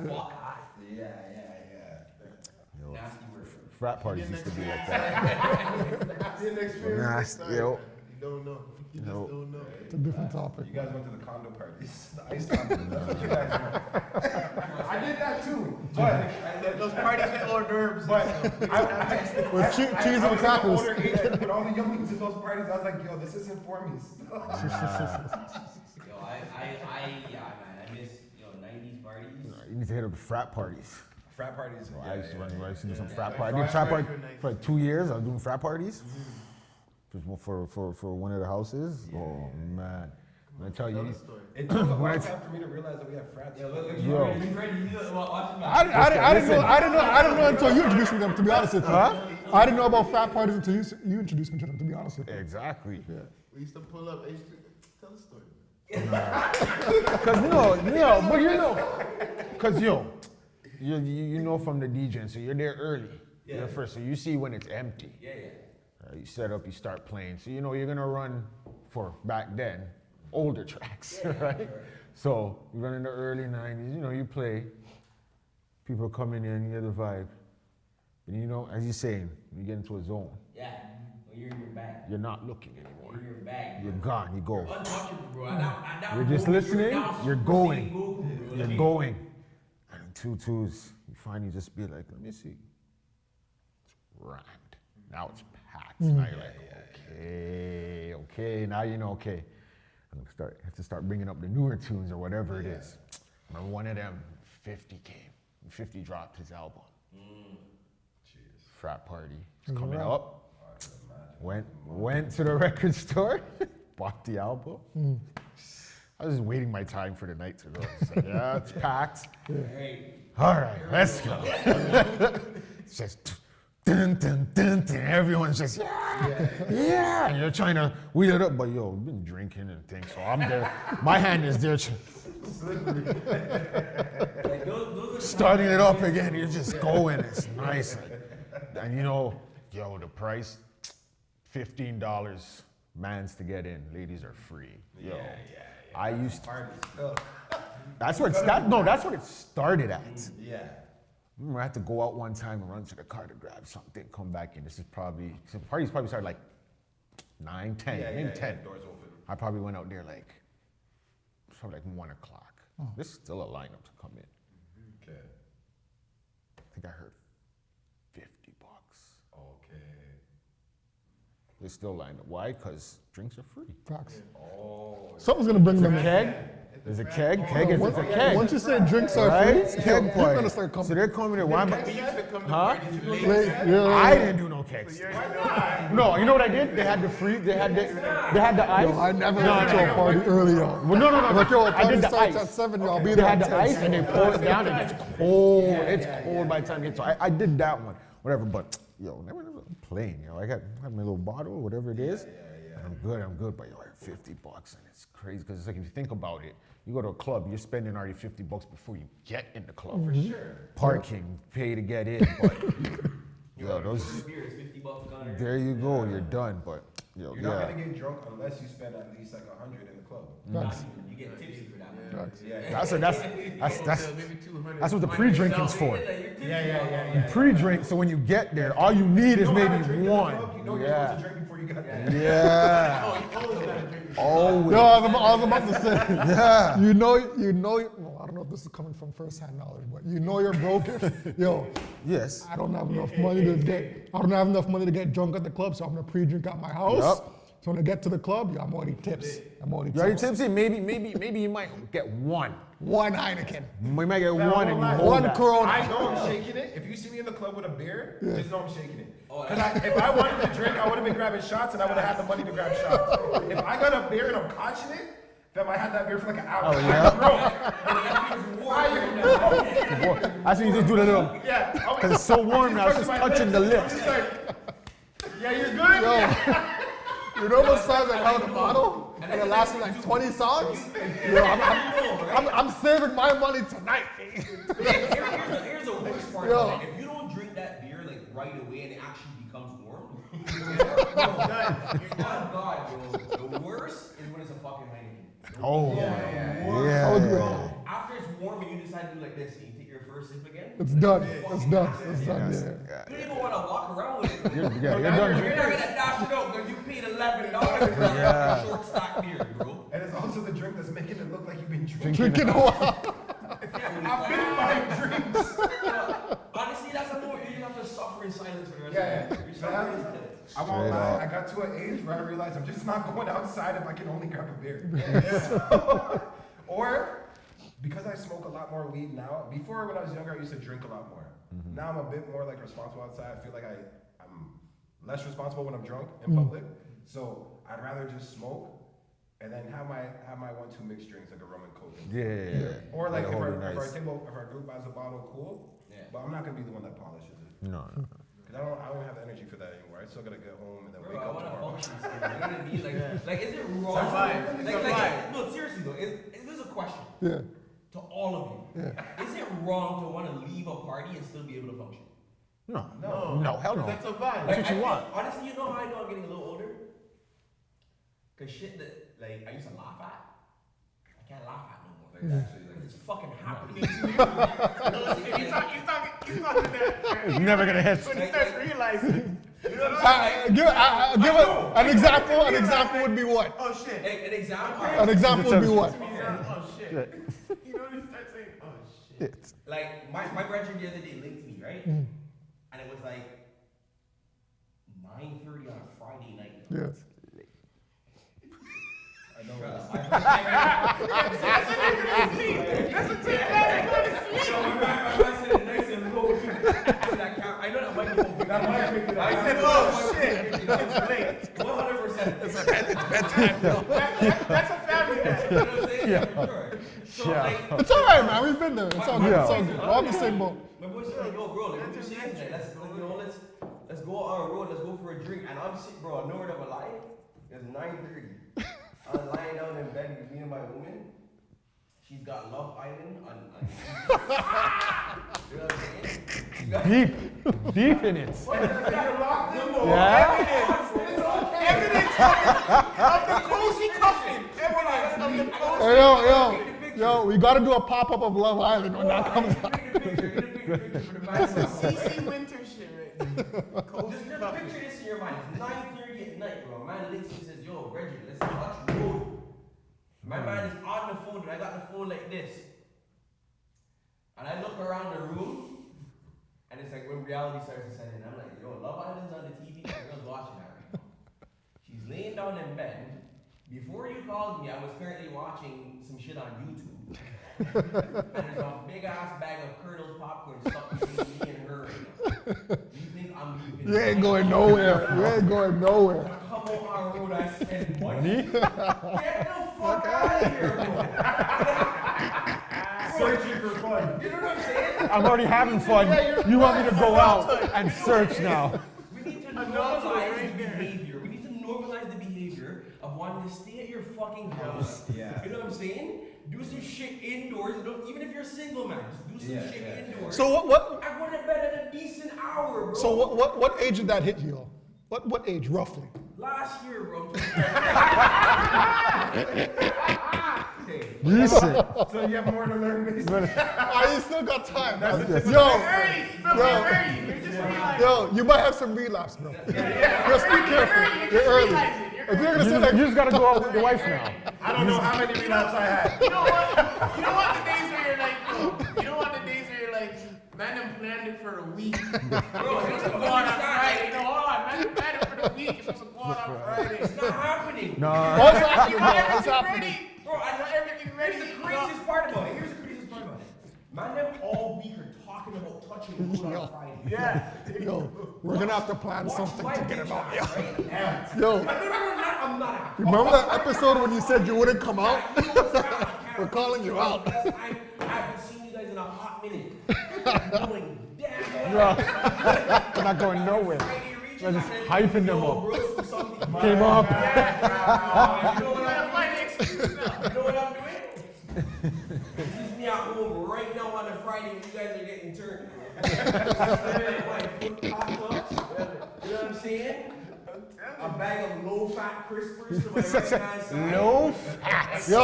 you're hot. Yeah. Nasty word. Frat parties used to be like that. Didn't experience Nasty, yo. You don't know. You just don't know. It's a different topic. You guys went to the condo parties, the ice parties. That's what you guys know. I did that too, but Those parties with hors d'oeuvres. But With cheese and I was in crackers. the older age, with all the youngins at those parties, I was like, yo, this isn't for me. Yo, I miss, 90s parties. You need to hit up the frat parties. Frat parties. I used to do some frat parties. I did frat party for like 2 years. I was doing frat parties. Just for one of the houses. Oh man. When I tell you, It took a long time for me to realize that we have frats. yo, I didn't know until you introduced me to them, to be honest with you. I didn't know about frat parties until you introduced me to them, to be honest with you. exactly. We used to pull up. Tell the story. Cause you know from the DJing, so you're there early. You're there first, so you see when it's empty. You set up, you start playing. So you're gonna run for back then older tracks, right? So you run in the early 90s. You play. People coming in, you get the vibe. But as you're saying, you get into a zone. Yeah, you're in your bag. You're not looking anymore. You're in your bag. You're gone. You go. You're untouchable, bro. At that You're just moment, listening. now You're super going. seeing movement, bro. You're going. And 2-2s, you finally just be like, let me see. It's rammed. Now it's packed. Now you're like, okay. Now you know, okay. I have to start bringing up the newer tunes or whatever it is. Remember one of them, 50 came. 50 dropped his album. Frat party. It's coming up. Went to the record store, bought the album. I was just waiting my time for the night to go. So, yeah, it's packed. All right, let's go. It's just dun, dun, dun, dun. Everyone's just yeah. And you're trying to wheel it up, but yo, we've been drinking and things, so I'm there. My hand is there, starting it up again. You're just going. It's nice, and the price, $15. Man's to get in, ladies are free. Yo, I used to. That's what it started at. Yeah. Remember, I had to go out one time and run to the car to grab something, come back in. The parties probably started like 9, 10, maybe 10. Doors open. I probably went out there like 1 o'clock. There's still a lineup to come in. Okay. I think I heard $50. Okay. They still lined up. Why? Because drinks are free. Facts. Oh. Someone's gonna bring them in. Keg? There's a keg. It's a keg. Once you say drinks are Right? free, It's people keg are party. gonna start coming. So they're coming in. Why? We used to come to Huh? parties late. I didn't do no kegs. No, you know what I did? They had the free. They had the ice. Yo, I never went to a party early, yo. Well, no. Like, yo, a I party did the starts ice. at 7, y'all be They there had at the 10. ice and they pour it down and it's cold. It's cold by the time you get. So I did that one. Whatever. But never playing. I got my little bottle, whatever it is. I'm good. But I had $50 and it's crazy because it's like if you think about it. You go to a club, you're spending already $50 before you get in the club. For sure. Parking, pay to get in, but those. Beer is $50 on it. There you go, you're done. But Yo, You're not gonna get drunk unless you spend at least like 100 in the club. Facts. You get tipsy for that. Facts. That's what the pre-drinking's for. Yeah. Pre-drink, so when you get there, all you need is maybe one. You know you're supposed to drink before you get there. Yeah. Always. Yo, I was about to say, Yeah. you know, well, I don't know if this is coming from first-hand knowledge, but you know you're broke if, yo, Yes. I don't have enough money to get drunk at the club, so I'm gonna pre-drink at my house. Yup. So when I get to the club, yeah, I'm already tips. You already tipsy? Maybe you might get one. One Heineken. We might get one and you hold One that. Corona. I know I'm shaking it. If you see me in the club with a beer, just know I'm shaking it. Oh, Because if I wanted to drink, I would have been grabbing shots and I would have had the money to grab shots. If I got a beer and I'm catching it, then I had that beer for like an hour. Oh, yeah? I see you just do the little, Yeah. because it's so warm now, it's just touching the lips. Just like, yeah, you're good? Yo, you know what size I held a bottle? And it lasted like 20 songs? Yo, I'm saving my money tonight. Here's the worst part. Yo. Like, if you don't drink that beer like right away and it actually becomes warm, oh God, yo, the worst is when it's a fucking Heineken. Oh, Yeah. After it's warm and you decide to do like this, and you take your first sip again. It's done. It's done. It's done. Yeah. You don't even want to walk around with it. You're You're done. not gonna dash it out because you paid $11 for that short stock beer, bro. And it's also the drink that's making it look like you've been drinking. Drinking a while. I've been buying drinks. Honestly, that's a moment you have to suffer in silence for the rest Yeah. of the You're suffering in silence. I won't lie, I got to an age where I realized I'm just not going outside if I can only grab a beer. Or, because I smoke a lot more weed now, before when I was younger I used to drink a lot more. Now I'm a bit more like responsible outside. I feel like I'm less responsible when I'm drunk in public. So I'd rather just smoke and then have my 1-2 mixed drinks like a rum and coke. Yeah. Or like if That'll our, hold you nice. if our group buys a bottle, cool. Yeah. But I'm not gonna be the one that polishes it. No. Cause I don't have the energy for that anymore. I still gotta get home and then wake Bro, I up want to tomorrow. function still. You know what I mean? Like, is it wrong? It's a vibe. No, seriously though, is this a question Yeah. to all of you? Is it wrong to want to leave a party and still be able to function? No, No. hell no. That's a vibe. That's what you I want. feel- honestly, you know how I know I'm getting a little older? Cause shit that like I used to laugh at, I can't laugh at no more. Like, it's fucking happening to me. He's talking that. It's never gonna hit. When he starts realizing. You know what Give an example. An example would be what? Oh shit. An example. An example would be what? Oh shit. You know when he starts saying, oh shit. Like my brethren the other day linked me, right? And it was like 9:30 on a Friday night. Yeah. I know. That's I know that microphone. That microphone. I said, oh shit. It's late. 100%. It's That's a family night. You know what I'm saying? Yeah. So, like, It's all right, man. We've been there. It's all good. It's all good. We're all in the same boat. my boys are like, yo, bro, like, what you saying tonight? Let's go on a road. Let's go for a drink. And I'm sitting, bro. No word of a lie. It's 9:30. I'm lying down in bed with me and my woman. She's got Love Island on you know what I'm saying? Deep in it. Yeah. Evidence of the cozy coffin. Evidence of the cozy. Hey, yo, we gotta do a pop-up of Love Island when that comes out. That's some CC Winter shit right there. Cozy Just coffin. picture this in your mind. It's 9:30 at night, bro. Man links and says, yo, Reggie, let's watch road. My man is on the phone and I got the phone like this. And I look around the room and it's like when reality starts to set in. I'm like, yo, Love Island's on the TV. The girl's watching that right now. She's laying down in bed. Before you called me, I was currently watching some shit on YouTube. And there's a big ass bag of Colonel's popcorn stuck between me and her right now. You think I'm leaving? You ain't going nowhere. You ain't going nowhere. Come on our road, I spend money. Get the fuck out of here, bro. Searching for fun. You know what I'm saying? I'm already having fun. You want me to go out and search now? We need to normalize the behavior. We need to normalize the behavior of wanting to stay at your fucking house. Yeah. You know what I'm saying? Do some shit indoors. Even if you're a single man, just do some shit indoors. So what? I go to bed at a decent hour, bro. So what age did that hit you? What age, roughly? Last year, bro. Recent. So you have more to learn, basically. You still got time. That's Yo, you might have some relapse, bro. Just be careful. You're early. If you're gonna say like, You just gotta go out with your wife now. I don't know how many relapses I had. You know what? You know what? The days where you're like, you know what? The days where you're like, man, I'm planned it for a week. Bro, it's supposed to go out on Friday. No, hold on, man, I'm planned it for the week. It's supposed to go out on Friday. It's not happening. No. what's happening, You bro? got What's everything happening? ready. Bro, I got everything ready. Here's the craziest part about it. Here's the craziest part about it. Man, them all week are talking about touching the food on Friday. Yeah. Yo, we're gonna have to plan Watch something my to get bitch him out. ass, right? Yo, I'm not happy. remember that episode when you said you wouldn't come out? You know what's happening on camera? We're calling you out. Best time I haven't seen you guys in a hot minute. I'm going, damn, We're not going nowhere. Friday reaches, We're just and then, hyping them yo, up. bro, so something- Came up. You know what I'm Find an excuse now. You know what I'm doing? This is me at home right now on a Friday and you guys are getting turned. My foot popped up. You know what I'm saying? A bag of low-fat crispers to my right hand side. Low fat. Yo,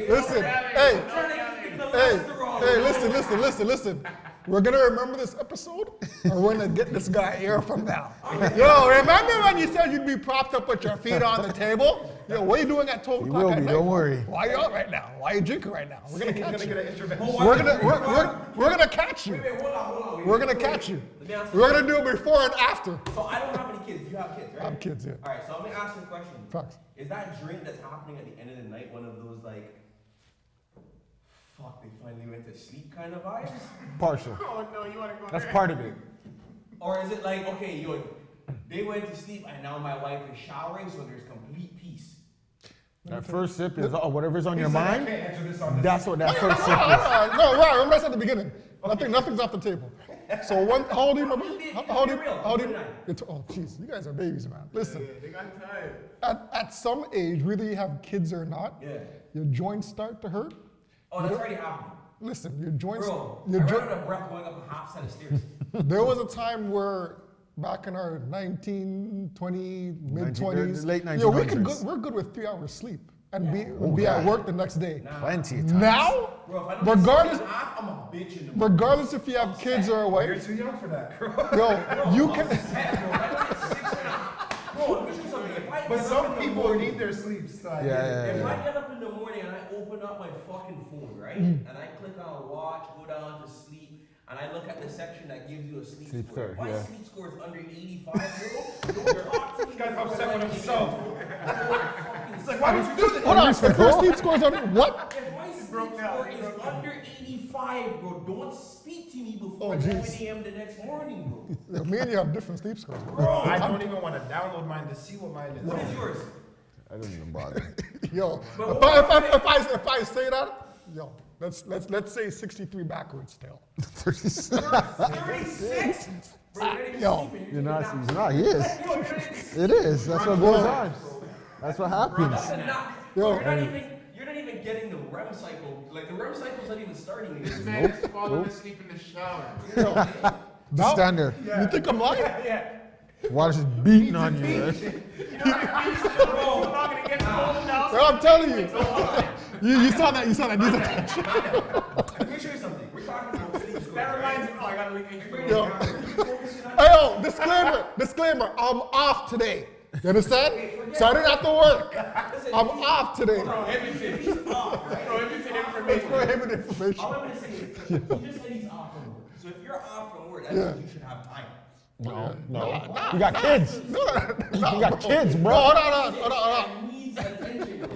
listen, hey, Trying to keep the hey, cholesterol. listen. We're gonna remember this episode, or we're gonna get this guy here from now. Yo, remember when you said you'd be propped up with your feet on the table? Yo, what are you doing at 12 You o'clock will at be, night? don't worry. Why are you out right now? Why are you drinking right now? We're gonna He's catch gonna you. get an intervention. We're gonna catch you. Wait, hold on. We're gonna catch you. Let me ask you We're gonna do it before and after. So I don't have any kids. You have kids, right? I have kids, yeah. All right, so let me ask you a question. Facts. Is that drink that's happening at the end of the night one of those like, fuck, they finally went to sleep kind of vibes? Partial. Oh no, you wanna go That's there? part of it. Or is it like, okay, they went to sleep and now my wife is showering, so there's complete peace? That first sip is whatever's on your He said, I mind. can't answer this on this. That's what that first sip is. No, right. Remember I said at the beginning. Nothing's off the table. So how old are you, my brother? How old are you? How old are you? Oh, jeez, you guys are babies, man. Listen, They got time. at some age, whether you have kids or not, Yeah. your joints start to hurt. Oh, that's already happening. Listen, your joints. Bro, I Your ran jo- out of breath going up a half set of stairs. there was a time where, back in our 19, 20, mid 20s, late we're 1900s. good with 3 hours sleep and be at work the next day. Plenty of times. Now, Bro, if I don't regardless, get half, I'm a bitch in the morning. regardless if you have kids or a You're wife, too young for that, girl. yo, you can. Bro, let me show you something. If I But get up some in the people morning- need their sleep. So I Yeah, get it. yeah, If yeah. I get up in the morning and I open up my fucking phone, right? And I click on watch, go down to sleep, and I look at the section that gives you a sleep Sleep score. score, If my yeah. sleep score is under 85, bro, you're talk to me. This guy's upset with himself. It's Like, why would you do this? Hold on, if your sleep score's on what? If my sleep score is under 85, bro, don't speak to me before Oh, 11 jeez. a.m. the next morning, bro. Yeah, me and you have different sleep scores. Bro, I don't even want to download mine to see what mine is. what is yours? I don't even bother. Yo, But if I say that, yo, let's say 63 backwards still. 36. 36? Bro, you're not even Yo, sleeping. You're not. taking He's naps. not. He is. Yo, you're not even It is. That's what goes on. That's what happens. That's a not, Yo. you're not even getting the REM cycle. Like the REM cycle's not even starting. This It's man is falling asleep in the shower. Now, Stand there. You think I'm lying? Water's just beating on you. Right? You're not gonna get cold now. Bro, I'm telling you. You saw that. You saw that. These are- Let me show you something. We're talking about sleep score. That reminds me. Oh, I gotta look into it. Yo. Hey, yo, disclaimer. I'm off today. You understand? So I didn't have to work. I'm off today. Bro, Edmonton, he's off, right? Bro, Edmonton It's information. prohibited information. All I'm gonna say is, he just said he's off from work. So if you're off from work, that means you should have time. No. You got kids. You got kids, Bro, bro. hold on. That needs attention, bro.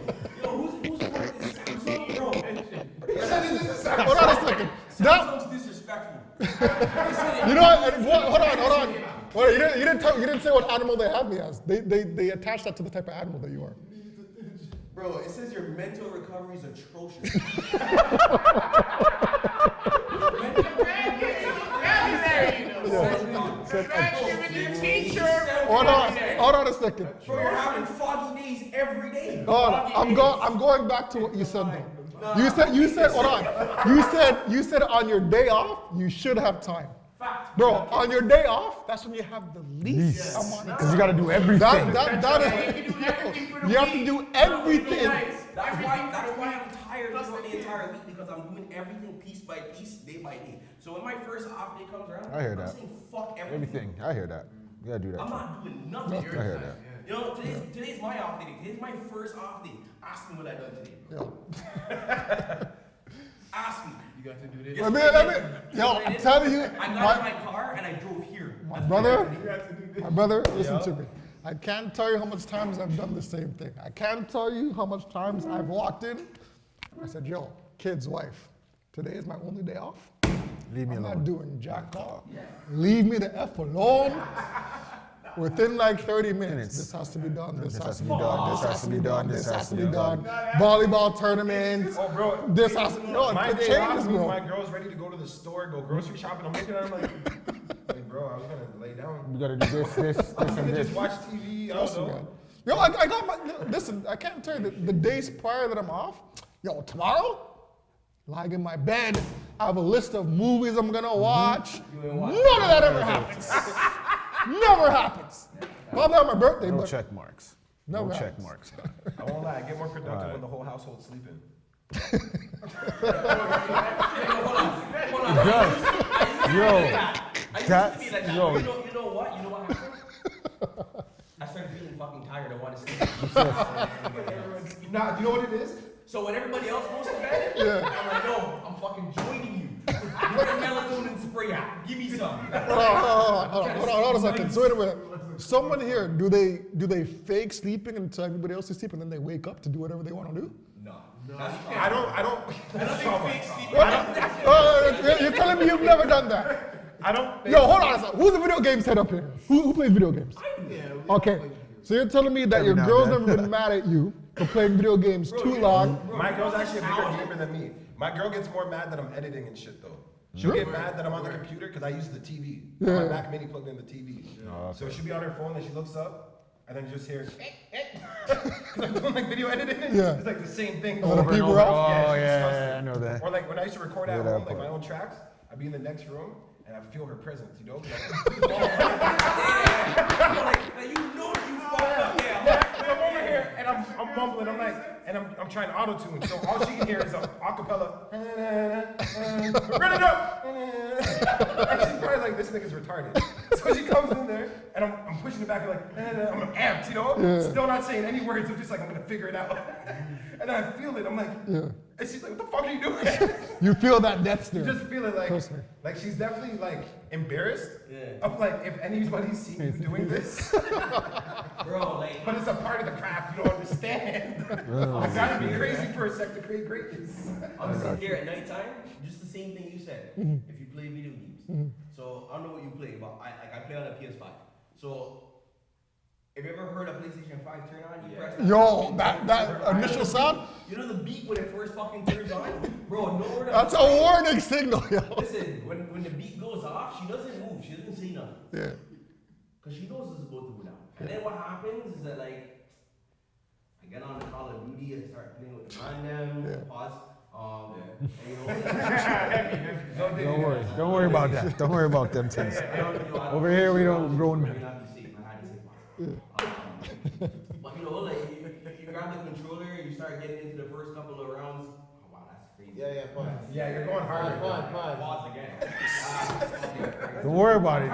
Yo, who's phone is Samsung, bro? Hold on a second. That, Samsung's disrespectful. you know what? Hold on. Wait, you didn't say what animal they have me as. They attach that to the type of animal that you are. Bro, it says your mental recovery is atrocious. Hold on a second. Bro, you're having foggy days every day. Hold on. I'm going back to what you said though. You said hold on. You said on your day off you should have time. Fact. Bro, on your day off, that's when you have the least amount of Because you got to do everything. Yeah, you can do everything for the You have week. to do Nothing everything. nice. That's Everything why for the I'm week. tired Plus throughout the the entire week because I'm doing everything piece by piece, day by day. So when my first off day comes around, I hear I'm that. saying fuck everything. Everything. I hear that. You got to do that. I'm too. not doing nothing. I hear that. You know, today's my off day. Today's my first off day. Ask me what I done today. Yo. Ask me. You got to do this. Guess Let me, what I let did? me, Guess yo, what I I'm did? telling you, I got in my car and I drove here. my That's brother, what I did. my brother, listen to me. I can't tell you how much times I've done the same thing. I can't tell you how much times I've walked in. I said, yo, kid's wife, today is my only day off. Leave me I'm alone. not doing jack all. Leave me the F alone. Within like 30 minutes, this has to be done, this has to be done, this has to be done, this has to be done. Volleyball tournaments, Oh, bro. this has to, yo, My it day off changes, means bro. my girl's ready to go to the store, go grocery shopping. I'm looking at her like, hey, bro, I was gonna lay down. You got to do this, and And this. just watch TV. I Trust me, don't man. know. Yo, I got my, listen, I can't tell you, the days prior that I'm off, yo, tomorrow, lying in my bed, I have a list of movies I'm gonna watch. None of that ever happens. Never happens. Probably on my birthday, No but check marks. never No check happens. marks. I won't lie, I get more productive when the whole household's sleeping. Hold on. Yo, I used that's- to be like that. yo. You know what? You know what happened? I started feeling fucking tired. I want to sleep. Nah, you know what it is? So when everybody else goes to bed, I'm like, no, I'm fucking joining you. Where the melatonin spray at? Give me some. Hold on a second. So wait a minute. Someone here, do they fake sleeping until everybody else is sleeping, and then they wake up to do whatever they want to do? No. I don't. I think fake sleep. You're telling me you've never done that? I don't. Yo, hold on a second. Who's the video games head up here? Who plays video games? Okay, so you're telling me that Every your now and girl's then. never been mad at you for playing video games too long? My girl's actually a bigger gamer than me. My girl gets more mad that I'm editing and shit though. She'll get mad that I'm on the computer because I use the TV. My Mac Mini plugged in the TV. So she'll be on her phone and she looks up and then you just hear because I'm doing like video editing. Yeah. It's like the same thing Other over and people over. else? Oh, it's yeah, disgusting. I know that. Or like when I used to record at Yeah, that home, like part. my own tracks, I'd be in the next room and I feel her presence, you know? 'Cause Like, you know you fucked up. I'm over here and I'm mumbling. I'm like, and I'm trying to auto tune. So all she can hear is a acapella. Run it up. And she's probably like, this nigga's retarded. So she comes in there and I'm pushing it back and like, I'm amped, you know? Still not saying any words. I'm just like, I'm gonna figure it out. And then I feel it. I'm like, and she's like, what the fuck are you doing? You feel that death stare. You just feel it Trust me. like she's definitely like embarrassed Yeah. of like if anybody's seen you doing this. Bro, like, But it's a part of the craft, you don't understand. I gotta be crazy for a sec to create greatness. I'm sitting here at nighttime, just the same thing you said. If you play video games. So I don't know what you play, but I play on a PS5. So have you ever heard a PlayStation 5 turn on? You press that. Yo, that initial sound, You know the beat when it first fucking turns on? Bro, no word. that's a warning signal, yo. Listen, when the beat goes off, she doesn't move. She doesn't say nothing. Yeah. Because she knows it's about to go down. And then what happens is that, like, I get on the Call of Duty and start playing with the random pause. And, you know, Don't worry about that. Don't worry about them things. Over here, we don't grown men. But you know, like you grab the controller, you start getting into the first couple of rounds. Oh wow, that's crazy. Yeah, pause. Yeah, you're going harder. Pause. Pause again. Don't worry about it.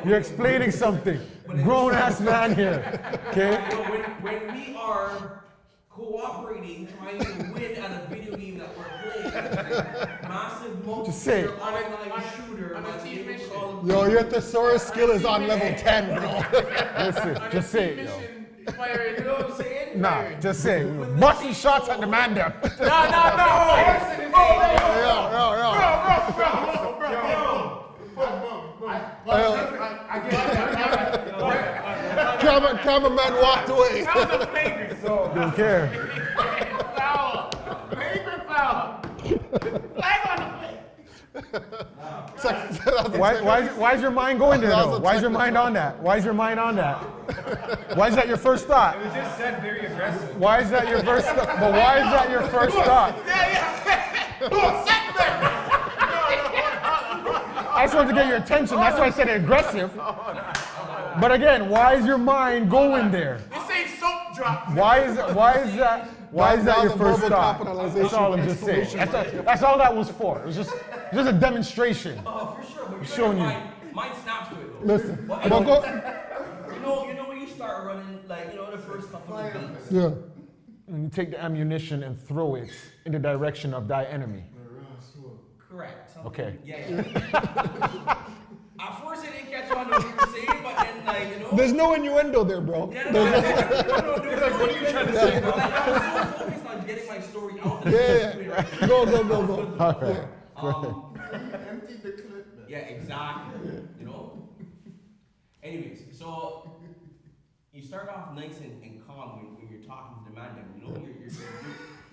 You're explaining something. Grown ass man here. Okay? You know, when we are cooperating, trying to win at a video game that we're playing, massive Just say it. online shooter, on a like, team you mission. call them- Yo, your thesaurus skill is on level 10, bro. Listen, just say it, yo. Fire, you know what I'm saying? Nah, just say it. Busting shots at the man there. No. Cameraman walked away. That was a flagrant. Don't care. Foul. Flagrant foul. Flag on the play. Why's your mind going there though? Why's your mind on that? Why's your mind on that? Why is that your first thought? It was just said very aggressive. Why is that your first thought? But why is that your first thought? I just wanted to get your attention. That's why I said aggressive. But again, why is your mind going there? This ain't soap drop. Why is that your first thought? That's all I'm just saying. That's all that was for. It was just a demonstration. Oh, for sure. But Showing you. Mine snaps to it though. Listen, But don't go. you know when you start running, like, you know, the first couple of beats. Yeah. And you take the ammunition and throw it in the direction of thy enemy. Correct. Okay. Yeah. At first I didn't catch on to what you were saying, but then, like, you know. There's no innuendo there, bro. Yeah, no, what are you trying to say? Like, I was so focused on getting my story out there. Yeah. Go. Okay. Empty the clip, man. Yeah, exactly. You know? Anyways, so you start off nice and calm when you're talking to the man, you know,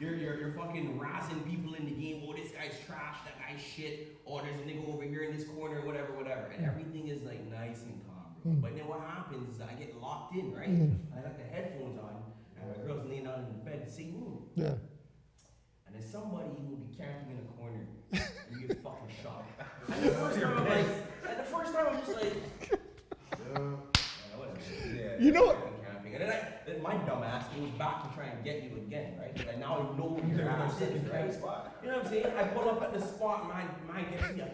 you're fucking razzing people in the game. Oh, this guy's trash, that guy's shit. Oh, there's a nigga over here in this corner, whatever. And everything is like nice and calm, bro. But then what happens is I get locked in, right? And I got the headphones on, and my girl's laying down in the bed, the same room. Yeah. And then somebody will be camping in a corner, and you get fucking shot. And the first time I'm just like, whatever. Yeah, You know what? camping. And then my dumb ass goes back to try and get you again, right? And now I know where your ass is, right? You know what I'm saying? I pull up at the spot, man gets me again.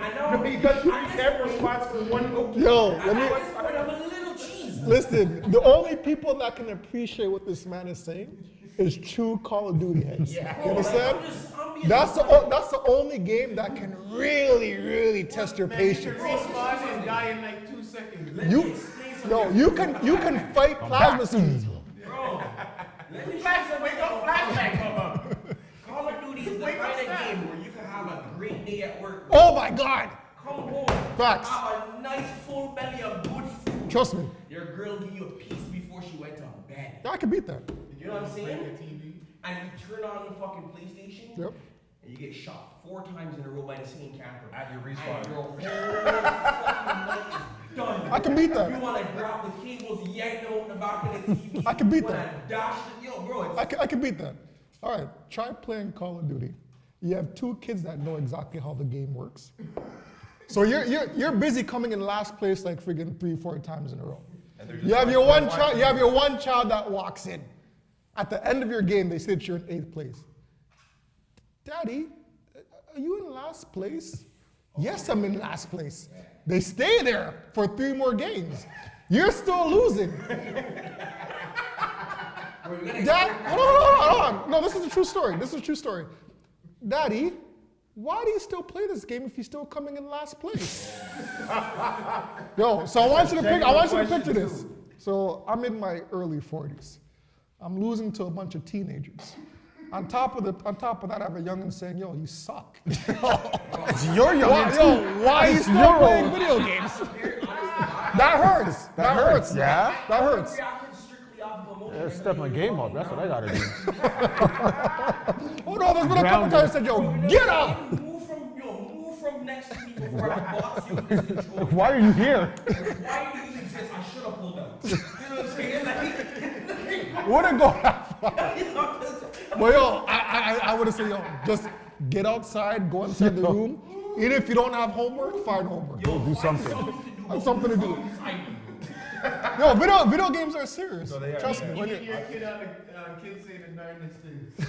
And now You got 3 camera spots for one location. Yo, I'm a little cheese. listen. The only people that can appreciate what this man is saying is true Call of Duty heads. Yeah. You understand? I'm being That's the only game that can really test your Man, you can patience. respawn and die in like 2 seconds. You can fight plasma suits. Bro, let me Wake up, flashback, mama. Call of Duty is the Wake up, kind of Sam. game where you can have a great day at work. Oh my God! Come home, Facts. have a nice full belly of good food. Trust me, Your girl give you a piece before she went to bed. I can beat that. You know what I'm saying? And you turn on the fucking PlayStation, Yep. and you get shot 4 times in a row by the same camper. At your respawn. And your whole fucking night is done. I can beat that. You want to grab the cables, yank them out the back of the TV. I can beat You wanna that. dash it. Yo, bro, it's I can beat that. All right, try playing Call of Duty. You have 2 kids that know exactly how the game works. So you're busy coming in last place like friggin' 3-4 times in a row. You have your one child that walks in. At the end of your game, they say that you're in 8th place. Daddy, are you in last place? Yes, I'm in last place. They stay there for 3 more games. You're still losing. Dad, hold on. No, this is a true story. Daddy, why do you still play this game if you're still coming in last place? Yo, so I want you to picture this. So I'm in my early 40s. I'm losing to a bunch of teenagers. On top of that, I have a youngin saying, "Yo, you suck." It's your youngin. Why are you still playing video games? That hurts. Yeah? That hurts. reacting strictly off of emotion. Yeah, step my game up. That's what I gotta do. Oh no, there's been a couple times I said, "Yo, get up." Move from next to me before I box you with this controller. Why are you here? Why do you even exist? I should have pulled out. You know what I'm saying? Wouldn't go that far. Like, But yo, I would have said, yo, just get outside, go inside the room. Even if you don't have homework, find homework. Do something. Have something to do. Yo, video games are serious. So they are, Trust yeah. me. You When get you, your kid on the kids say the darndest things. You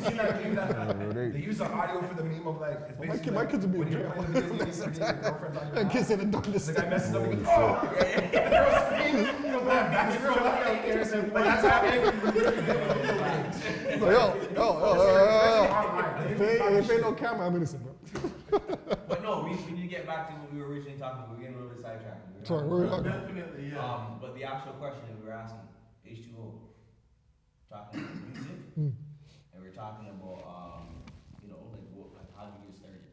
see that meme that they use the audio for the meme of like, it's basically my like, kids would be in when you're jail. playing video games and your girlfriend's on your that lap. kid said the darndest The guy thing. messes up and goes, oh! That's happening. So, yo. If ain't no camera, I'm innocent, bro. but no, we need to get back to what we were originally talking about. We're getting a little bit sidetracked. Sorry, where are we talking? Definitely, yeah. But the actual question that we were asking, H2O, talking about music, and we're talking about, you know, like how did you get started?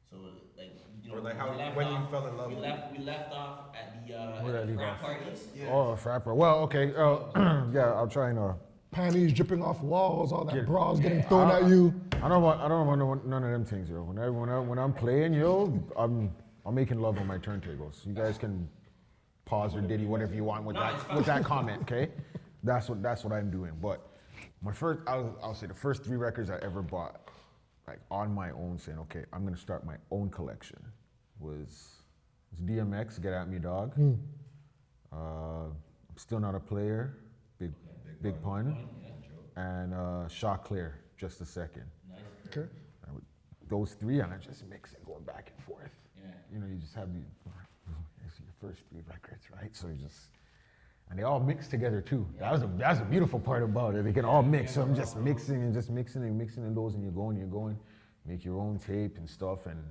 So, like, you know, Or like how, we left when you off- fell in love. we left off at the Where did I leave frat off? parties. Oh, frapper. Well, okay. Yeah, I'll try and. Panties dripping off walls, all that bras getting thrown at you. I don't want none of them things, yo. When I'm playing, yo, I'm making love on my turntables. You guys can pause or diddy whatever you want with that comment, okay? That's what I'm doing. But my first, I'll say the first 3 records I ever bought, like on my own saying, okay, I'm gonna start my own collection was DMX, Get At Me Dog. I'm Still Not a Player, Big Pun. And Shot Clear, Just a Second. Nice. Okay. Those three, and I just mix it, going back and forth. Yeah. You know, you just have it's your first three records, right? So you just, and they all mix together too. Yeah. That's a beautiful part about it. They can all mix. So I'm just mixing and just mixing and mixing in those, and you're going, make your own tape and stuff. And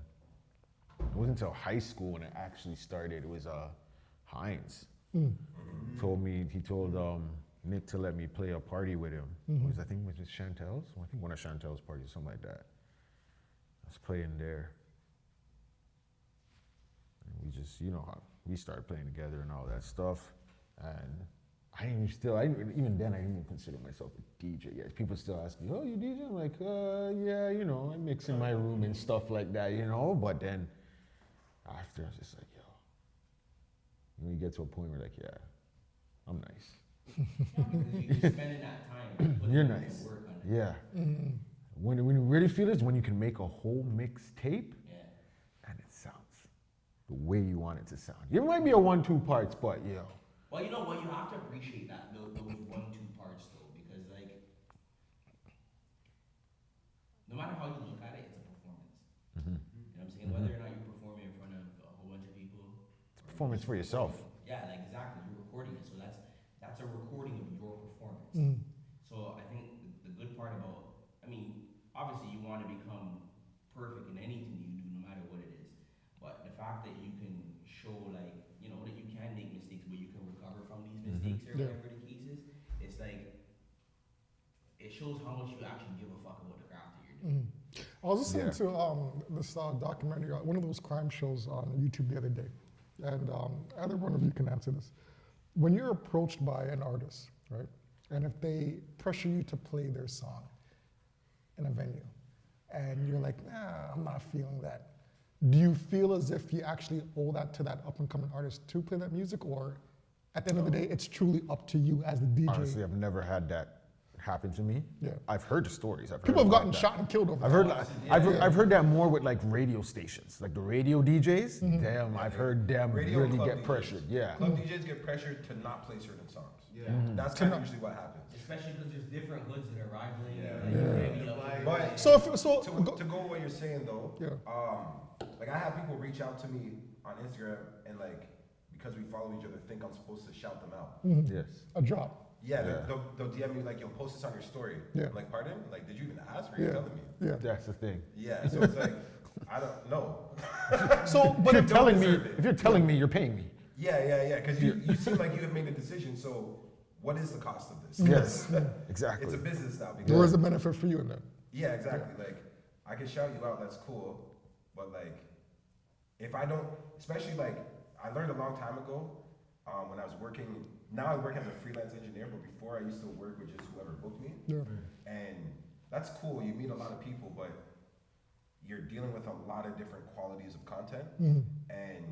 it wasn't until high school when it actually started. It was Hines told Nick to let me play a party with him. I think it was Chantel's. I think one of Chantel's parties, something like that. I was playing there. And we just, you know, how we started playing together and all that stuff. And even then, I didn't even consider myself a DJ yet. People still ask me, oh, you DJ? I'm like, yeah, you know, I mix in my room and stuff like that, you know? But then after, I was just like, yo. When you get to a point where like, yeah, I'm nice. Yeah, because you're spending that time. putting You're in nice. Work on it. Yeah. When you really feel it is when you can make a whole mixtape Yeah. and it sounds the way you want it to sound. It might be a 1-2 parts, but yo. Well, you know what? You have to appreciate that those 1-2 parts though, because like, no matter how you look at it, it's a performance. You know what I'm saying? Whether or not you're performing in front of a whole bunch of people. It's a performance for yourself. Yeah, like exactly. You're recording it, so that's a recording of your performance. So I think the good part about, I mean, obviously you want to become perfect in anything you do, no matter what it is. But the fact that you can show, like, you know, that you can make mistakes, but you can recover from these mistakes or whatever the case is, it's like, it shows how much you actually give a fuck about the craft that you're doing. I was listening to this documentary, one of those crime shows on YouTube the other day, and either one of you can answer this. When you're approached by an artist, right, and if they pressure you to play their song in a venue, and you're like, nah, I'm not feeling that, do you feel as if you actually owe that to that up-and-coming artist to play that music, or at the end of the day, it's truly up to you as the DJ? Honestly, I've never had that happen to me. Yeah. I've heard the stories. People have gotten shot and killed over that. I've heard that more with like radio stations, like the radio DJs. Damn, I've heard them Radio really club get DJs. pressured. Yeah. Club DJs get pressured to not play certain songs. Yeah. That's kind of usually what happens. Especially because there's different hoods that are rivaling. Yeah. Like, you can't be up- But So to go with what you're saying though, Yeah. like I have people reach out to me on Instagram and like because we follow each other, think I'm supposed to shout them out. Yes. A drop. Yeah, Yeah. They'll DM me like, "You'll post this on your story." Yeah. I'm like, pardon? Like, did you even ask? Or are you Yeah. telling me? Yeah. That's the thing. Yeah. So it's like, I don't know. So, If but you're don't telling me, deserve it. if you're telling me, you're paying me. Yeah. Because you seem like you have made a decision. So, what is the cost of this? Yes. Exactly. It's a business now. where Because is the benefit for you in that? yeah, exactly. Like, I can shout you out. That's cool. But like, if I don't, especially like, I learned a long time ago. When I was working, now I work as a freelance engineer, but before I used to work with just whoever booked me. Yeah. And that's cool, you meet a lot of people, but you're dealing with a lot of different qualities of content. And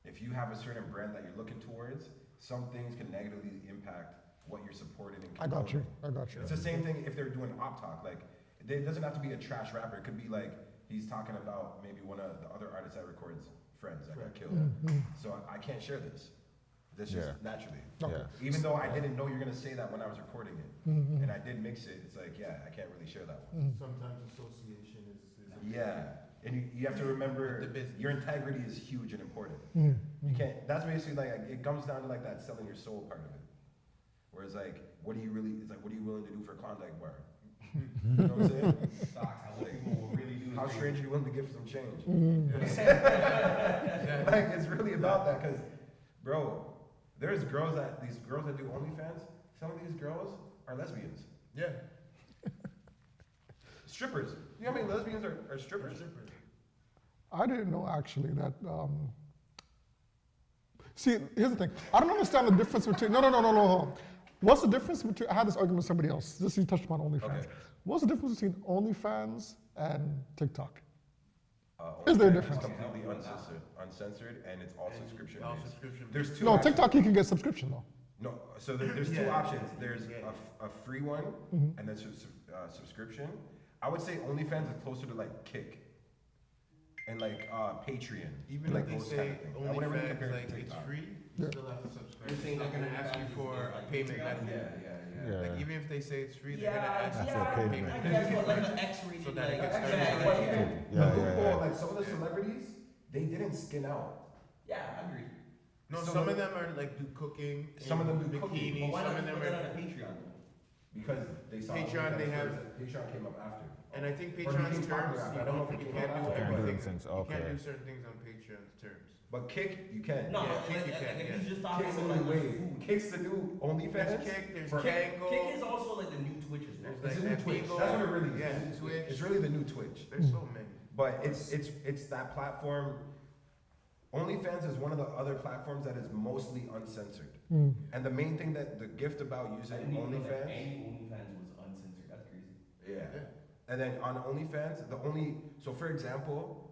if you have a certain brand that you're looking towards, some things can negatively impact what you're supporting and I got you. controlling. It's the same thing if they're doing op talk. Like, it doesn't have to be a trash rapper. It could be like, he's talking about maybe one of the other artists that records Friends that got killed. So I can't share this. This Yeah. just naturally. Yeah. Even though I didn't know you're gonna say that when I was recording it, and I did mix it, it's like, yeah, I can't really share that one. Sometimes association is a Yeah, and you have to remember The business. your integrity is huge and important. You can't. That's basically like it comes down to like that selling your soul part of it. Whereas like, what do you really? It's like, what are you willing to do for a Klondike bar? You know what I'm saying? Stocks, how what people will really do. is How they- strange are you willing to give for some change? Like it's really about that because, bro, there's these girls that do OnlyFans. Some of these girls are lesbians. Yeah. Strippers. You know how many lesbians are strippers? I didn't know actually that. See, here's the thing. I don't understand the difference between. No. Hold on. What's the difference between? I had this argument with somebody else. Just you touched upon OnlyFans. Okay. What's the difference between OnlyFans and TikTok? Is there a It's difference? completely uncensored, and it's all subscription all based. subscription There's two. No, options. TikTok you can get subscription though. No, so there's two Yeah. options. There's Yeah. a free one and then subscription. I would say OnlyFans is closer to like Kick and like Patreon. Even and, like if they those say kind of things. I wouldn't really compare OnlyFans, it to like it's TikTok. free, you still have to subscribe. You're saying They're that gonna ask you OnlyFans for is a like payment Instagram? method. Yeah. Like even if they say it's free, they're Yeah, gonna ask you That's for a a payment. payment I method. guess what, like the X-rated, So that like, it can start yeah, charging. yeah, Yeah, The yeah, loophole, yeah. like some of the celebrities, they didn't skin out. yeah, I agree. No, Some some of of them are like do cooking. Some of them do in cooking. bikinis. But why Some not of them put that on are. a Patreon? Because they saw Patreon, they have- Patreon came up after. And I think Or Patreon's became terms, popular. I don't know if it you came can't out do after. Can't do everything. them things, You can't okay. do certain things on Patreon's terms. But Kick, you can. No, Yeah, but Kick like, you can, if yeah. he's just talking Kick's the about like new the wave. food. Kick's the new OnlyFans. There's Kick, there's For- Tango. Kick is also like the new Twitch as well. There's It's like a new Twitch. Amigo. That's what it really is. Yeah, Twitch. It's really the new Twitch. There's so many. But it's that platform. OnlyFans is one of the other platforms that is mostly uncensored. And the main thing that the gift about I using didn't even know that OnlyFans, any OnlyFans was uncensored. That's crazy. yeah. And then on OnlyFans, so for example,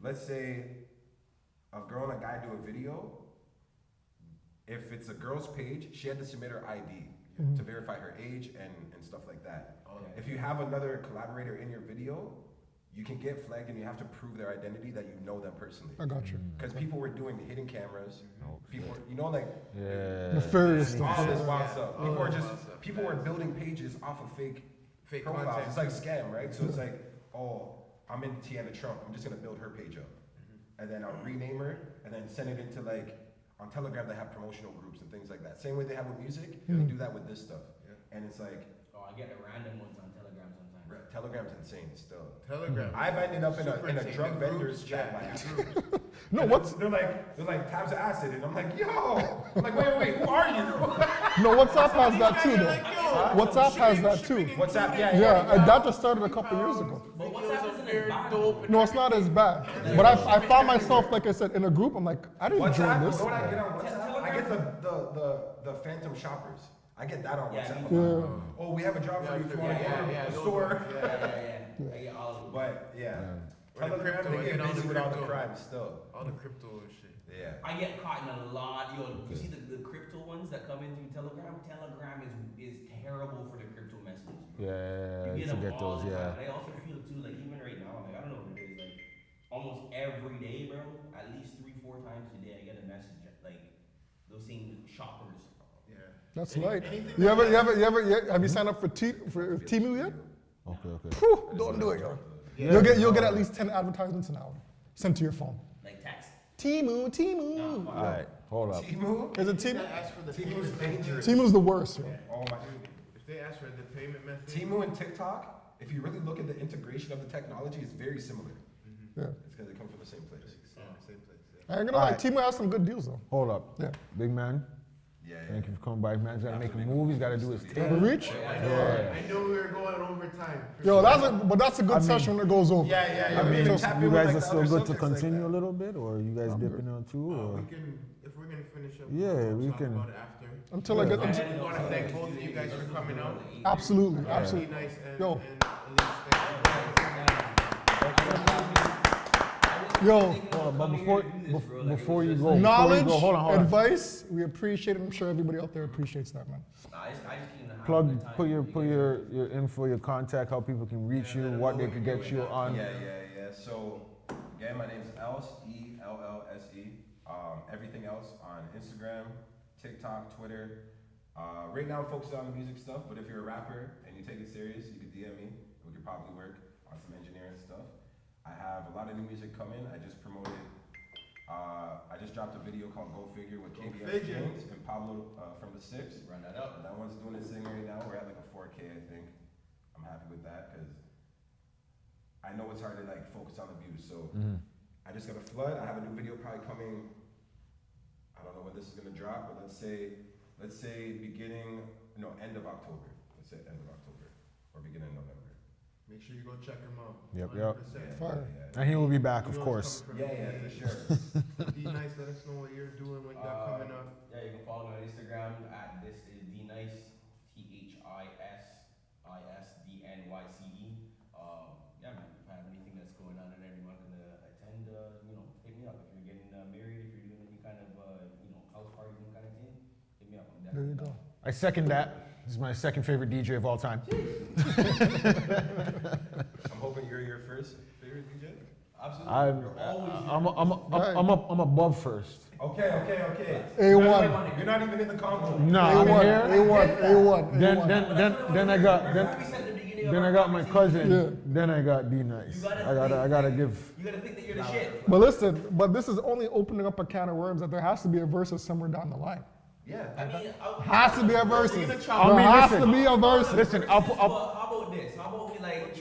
let's say a girl and a guy do a video. If it's a girl's page, she had to submit her ID to verify her age and stuff like that. If you have another collaborator in your video, you can get flagged and you have to prove their identity that you know them personally. I got you. Because people were doing hidden cameras. People, you know, like Yeah. Nefarious all stuff. this wild stuff. People were wild just stuff. people were building pages off of fake profiles. content. It's like scam, right? So it's like, oh, I'm in Tiana Trump. I'm just gonna build her page up, and then I'll rename her, and then send it into like on Telegram. They have promotional groups and things like that. Same way they have with music, they do that with this stuff. And it's like Oh, I get the random ones on Telegram sometimes. Telegram's insane still. Telegram. I've ended up in a Super drug insane. vendors Groups, chat yeah, by accident. groups. No, And what's they're like tabs of acid, and I'm like, yo, I'm like, wait, who are you? no WhatsApp has that too You're though. like, yo, WhatsApp has that too. WhatsApp, Yeah, and that just started a couple years ago. But what's Videos happening of is their bad. dope and No, it's not as bad. But I found myself, like I said, in a group. I'm like, I didn't join WhatsApp, you this. know what I get on WhatsApp? I get the phantom shoppers. I get that on Yeah, WhatsApp. me Yeah. Oh, we have a job for you if you want to go to the those store. ones, Yeah. I get all of them. But yeah, Or the Telegram, crypto, they I get get all busy the with all the crypto. crime still. All the crypto and shit. Yeah. I get caught in a lot. Yo, you see the crypto ones that come in through Telegram? Telegram is terrible for the crypto messages. Yeah, You you get should them get all those, the yeah. time. I also feel it too, like even right now, like I don't know what it is, like almost every day, bro, at least 3-4 times a day, I get a message like those same shoppers. Yeah. That's light. Have you signed up for Temu yet? Okay. Whew, don't do it, yo. You'll get at least 10 advertisements an hour sent to your phone. Like text. Temu. No, All right, hold up. Timu? Is it If they Temu? ask for the Timu's payment, dangerous. Temu's the worst, yo. Oh my. if they ask for the payment method, Timu and TikTok, if you really look at the integration of the technology, it's very similar. Yeah. It's because they come from the same place. same place. Yeah. I ain't gonna lie, Alright. Temu has some good deals though. Hold up. Yeah. Big man, Yeah. thank you for coming by. Man's gotta make a movie, he's gotta do his The thing. reach? I know we were going over time. Yo, that's a good session when it goes over. Yeah. I We mean, even you tap in with, guys like, are the still other good to subjects like continue that. a little bit, or you guys dipping on too, We or? can, if we're gonna finish up, Yeah, we'll we talk can. about it after. Until I get And into, we want to thank both of you guys for coming out. absolutely, Really absolutely. nice and, Yo. and Elise, Yo, Hold on, but before you go, knowledge, hold on. advice, we appreciate it. I'm sure everybody out there appreciates that, man. I just came to have a Plug, good time. put your info, your contact, how people can reach you, what they can get you on. Yeah. So, again, my name is Else, ELLSE. Everything else on Instagram, TikTok, Twitter. Right now, I'm focused on the music stuff, but if you're a rapper and you take it serious, you could DM me. We could probably work on some engineering stuff. I have a lot of new music coming. I just promoted. I just dropped a video called Go Figure with KBS Figure. James and Pablo from the Six. Run that up. That one's doing its thing right now. We're at like a 4K, I think. I'm happy with that because I know it's hard to like focus on the views. So I just got a flood. I have a new video probably coming. I don't know when this is gonna drop, but let's say end of October. Let's say end of October or beginning of November. Make sure you go check him out. Yep. 100%. Fire. And he will be back, You of know course. it's coming from Yeah, me. for sure. Be nice. Let us know what you're doing, what you got coming up. Yeah, you can follow me on Instagram at this is dnice, THISISDNYCE. Yeah, man, if I have anything that's going on and everyone can attend, hit me up. If you're getting married, if you're doing any kind of, house party kind of thing, hit me up. I'm There you definitely go. I second that. He's my second favorite DJ of all time. I'm hoping you're your first favorite DJ. Absolutely. I'm above first. Okay. A1. You're not even in the combo. Nah, I'm A1. here. A1. Then I got my cousin. Yeah. Then I got D Nice. I gotta give. You gotta think that you're the shit. But listen, but this is only opening up a can of worms that there has to be a versus somewhere down the line. Yeah. I mean, Has to be a versus. You're There gonna chop- has listen. to be a versus. Listen, How about this? How about we like?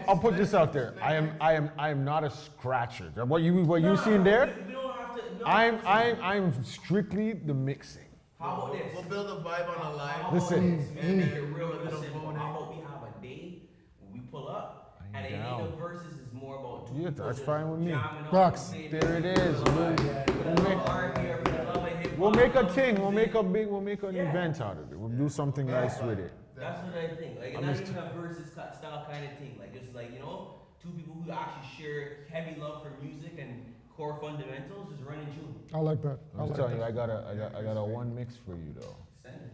I'll put this out there. I am not a scratcher. What you seen there? We don't have to. No, I'm strictly the mixing. How about this? We'll build a vibe on the line. How about Listen. this? And make it real and simple. How about we have a day when we pull up, and a down. day of verses is more about two Yeah, people that's just fine with me. jamming up Rocks. and saying, There it is. We'll make a thing. We'll make an event out of it. We'll do something nice with it. That's what I think. Like, I'm not just- even a versus style kind of thing. Like, just like, two people who actually share heavy love for music and core fundamentals, just running tune. I like that. I I'm like telling you, that. I got a one mix for you though. Send it.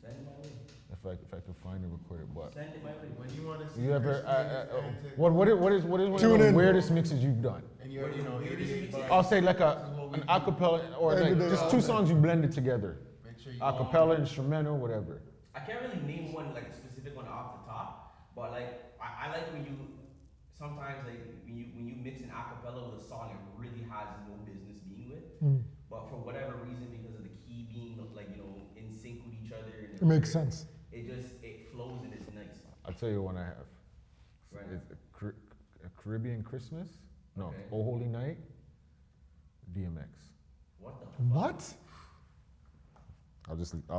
Send it my way. If I could find and record it, but Send it my way. When you want to see you ever Christian what is one of Tune the in. weirdest mixes you've done? and you're 88 bars, I'll say like an acapella or like just two songs you blended together. make sure you Acapella, instrumental, whatever. I can't really name one, like a specific one off the top, but like, I like when you, sometimes like, when you mix an acapella with a song it really has no business being with, but for whatever reason, because of the key being like, in sync with each other. And It makes sense. it flows and it's nice. I'll tell you one I have. Right. It's a Caribbean Christmas? No, Okay. Oh Holy Night, DMX. What the What? I'll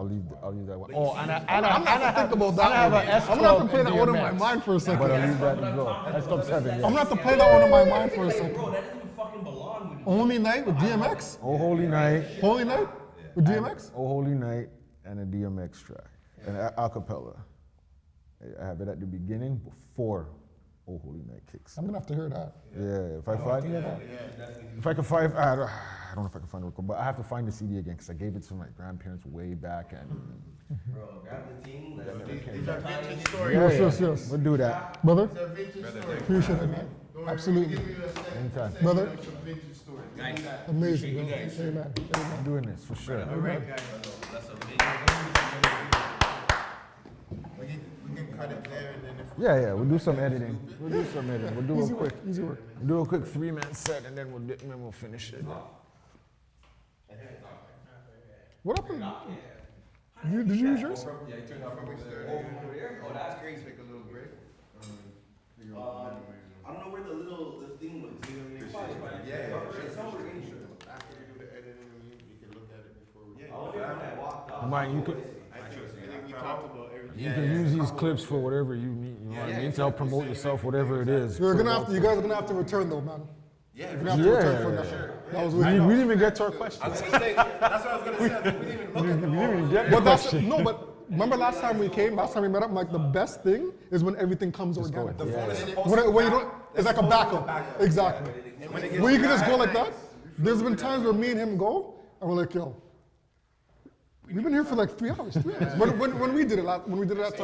leave that one. But Oh, you and see, I I'm not gonna think about that. I have one. a I'm S12 gonna have to play and that one in my DMX. mind for a second. But I'll I'm leave that to go. That's top 7. gonna Yeah. have to play that one in my mind for a Like, second. bro, that doesn't even fucking belong with you. Only Night with DMX? Oh Holy Night, Holy Night with DMX? Oh Holy Night, and a DMX track, and acapella. I have it at the beginning before Oh Holy Night kicks. I'm gonna have to hear that. Yeah, if I find if I can find, I don't know if I can find the record, but I have to find the CD again because I gave it to my grandparents way back and. Bro, grab the thing. These are vintage stories. Yes. We'll do that. Brother, These are vintage stories. appreciate it, man. Don't worry, Absolutely. we'll give you a second- Anytime. second Brother. of some vintage stories. Amazing, bro. Amen. I'm doing this for sure. All right, guys. That's amazing. We can cut it there and then if Yeah, we'll do some editing. We'll do Easy a quick, work, easy work. we'll do a quick 3-man set and then we'll finish it. What happened? Did you use yours? Yeah, he turned off before we start, Over there? Oh, that's crazy. take a little break. Figure I out don't know where the thing was. Yeah. It's somewhere in here. after you do the editing, you can look at it before we. I wonder when I walked out. Mine, you could I think we talked about everything. you can use these clips for whatever you need. You know what I mean? To help promote yourself, whatever it is. You guys are gonna have to return though, man. Yeah, You're gonna have to return for Yeah. that. That was We weird. didn't even get to our question. I was gonna say, that's what I was gonna say. We didn't even look at the We didn't even phone. get the But that's question. no, but remember last time we met up, I'm like the best thing is when everything comes organic. The phone is supposed When, to when you back- don't, it's like a backup. Exactly. when it gets Where you can just go back, like that. There's been times where me and him go, and we're like, yo, we've been here for like 3 hours. 3 hours. When we did it, when we did it at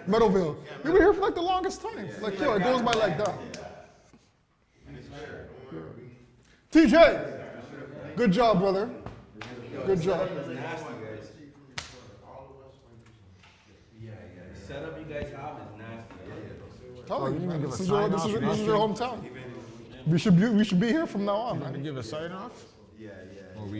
Meadowville, we were here for like the longest time. Like, yo, it goes by like that. TJ, good job, brother. Good job. The setup you guys have is nasty. Tell you didn't even give a this is sign-off, this is your hometown. We should be here from now on, man. Give a sign off? Yeah. Or we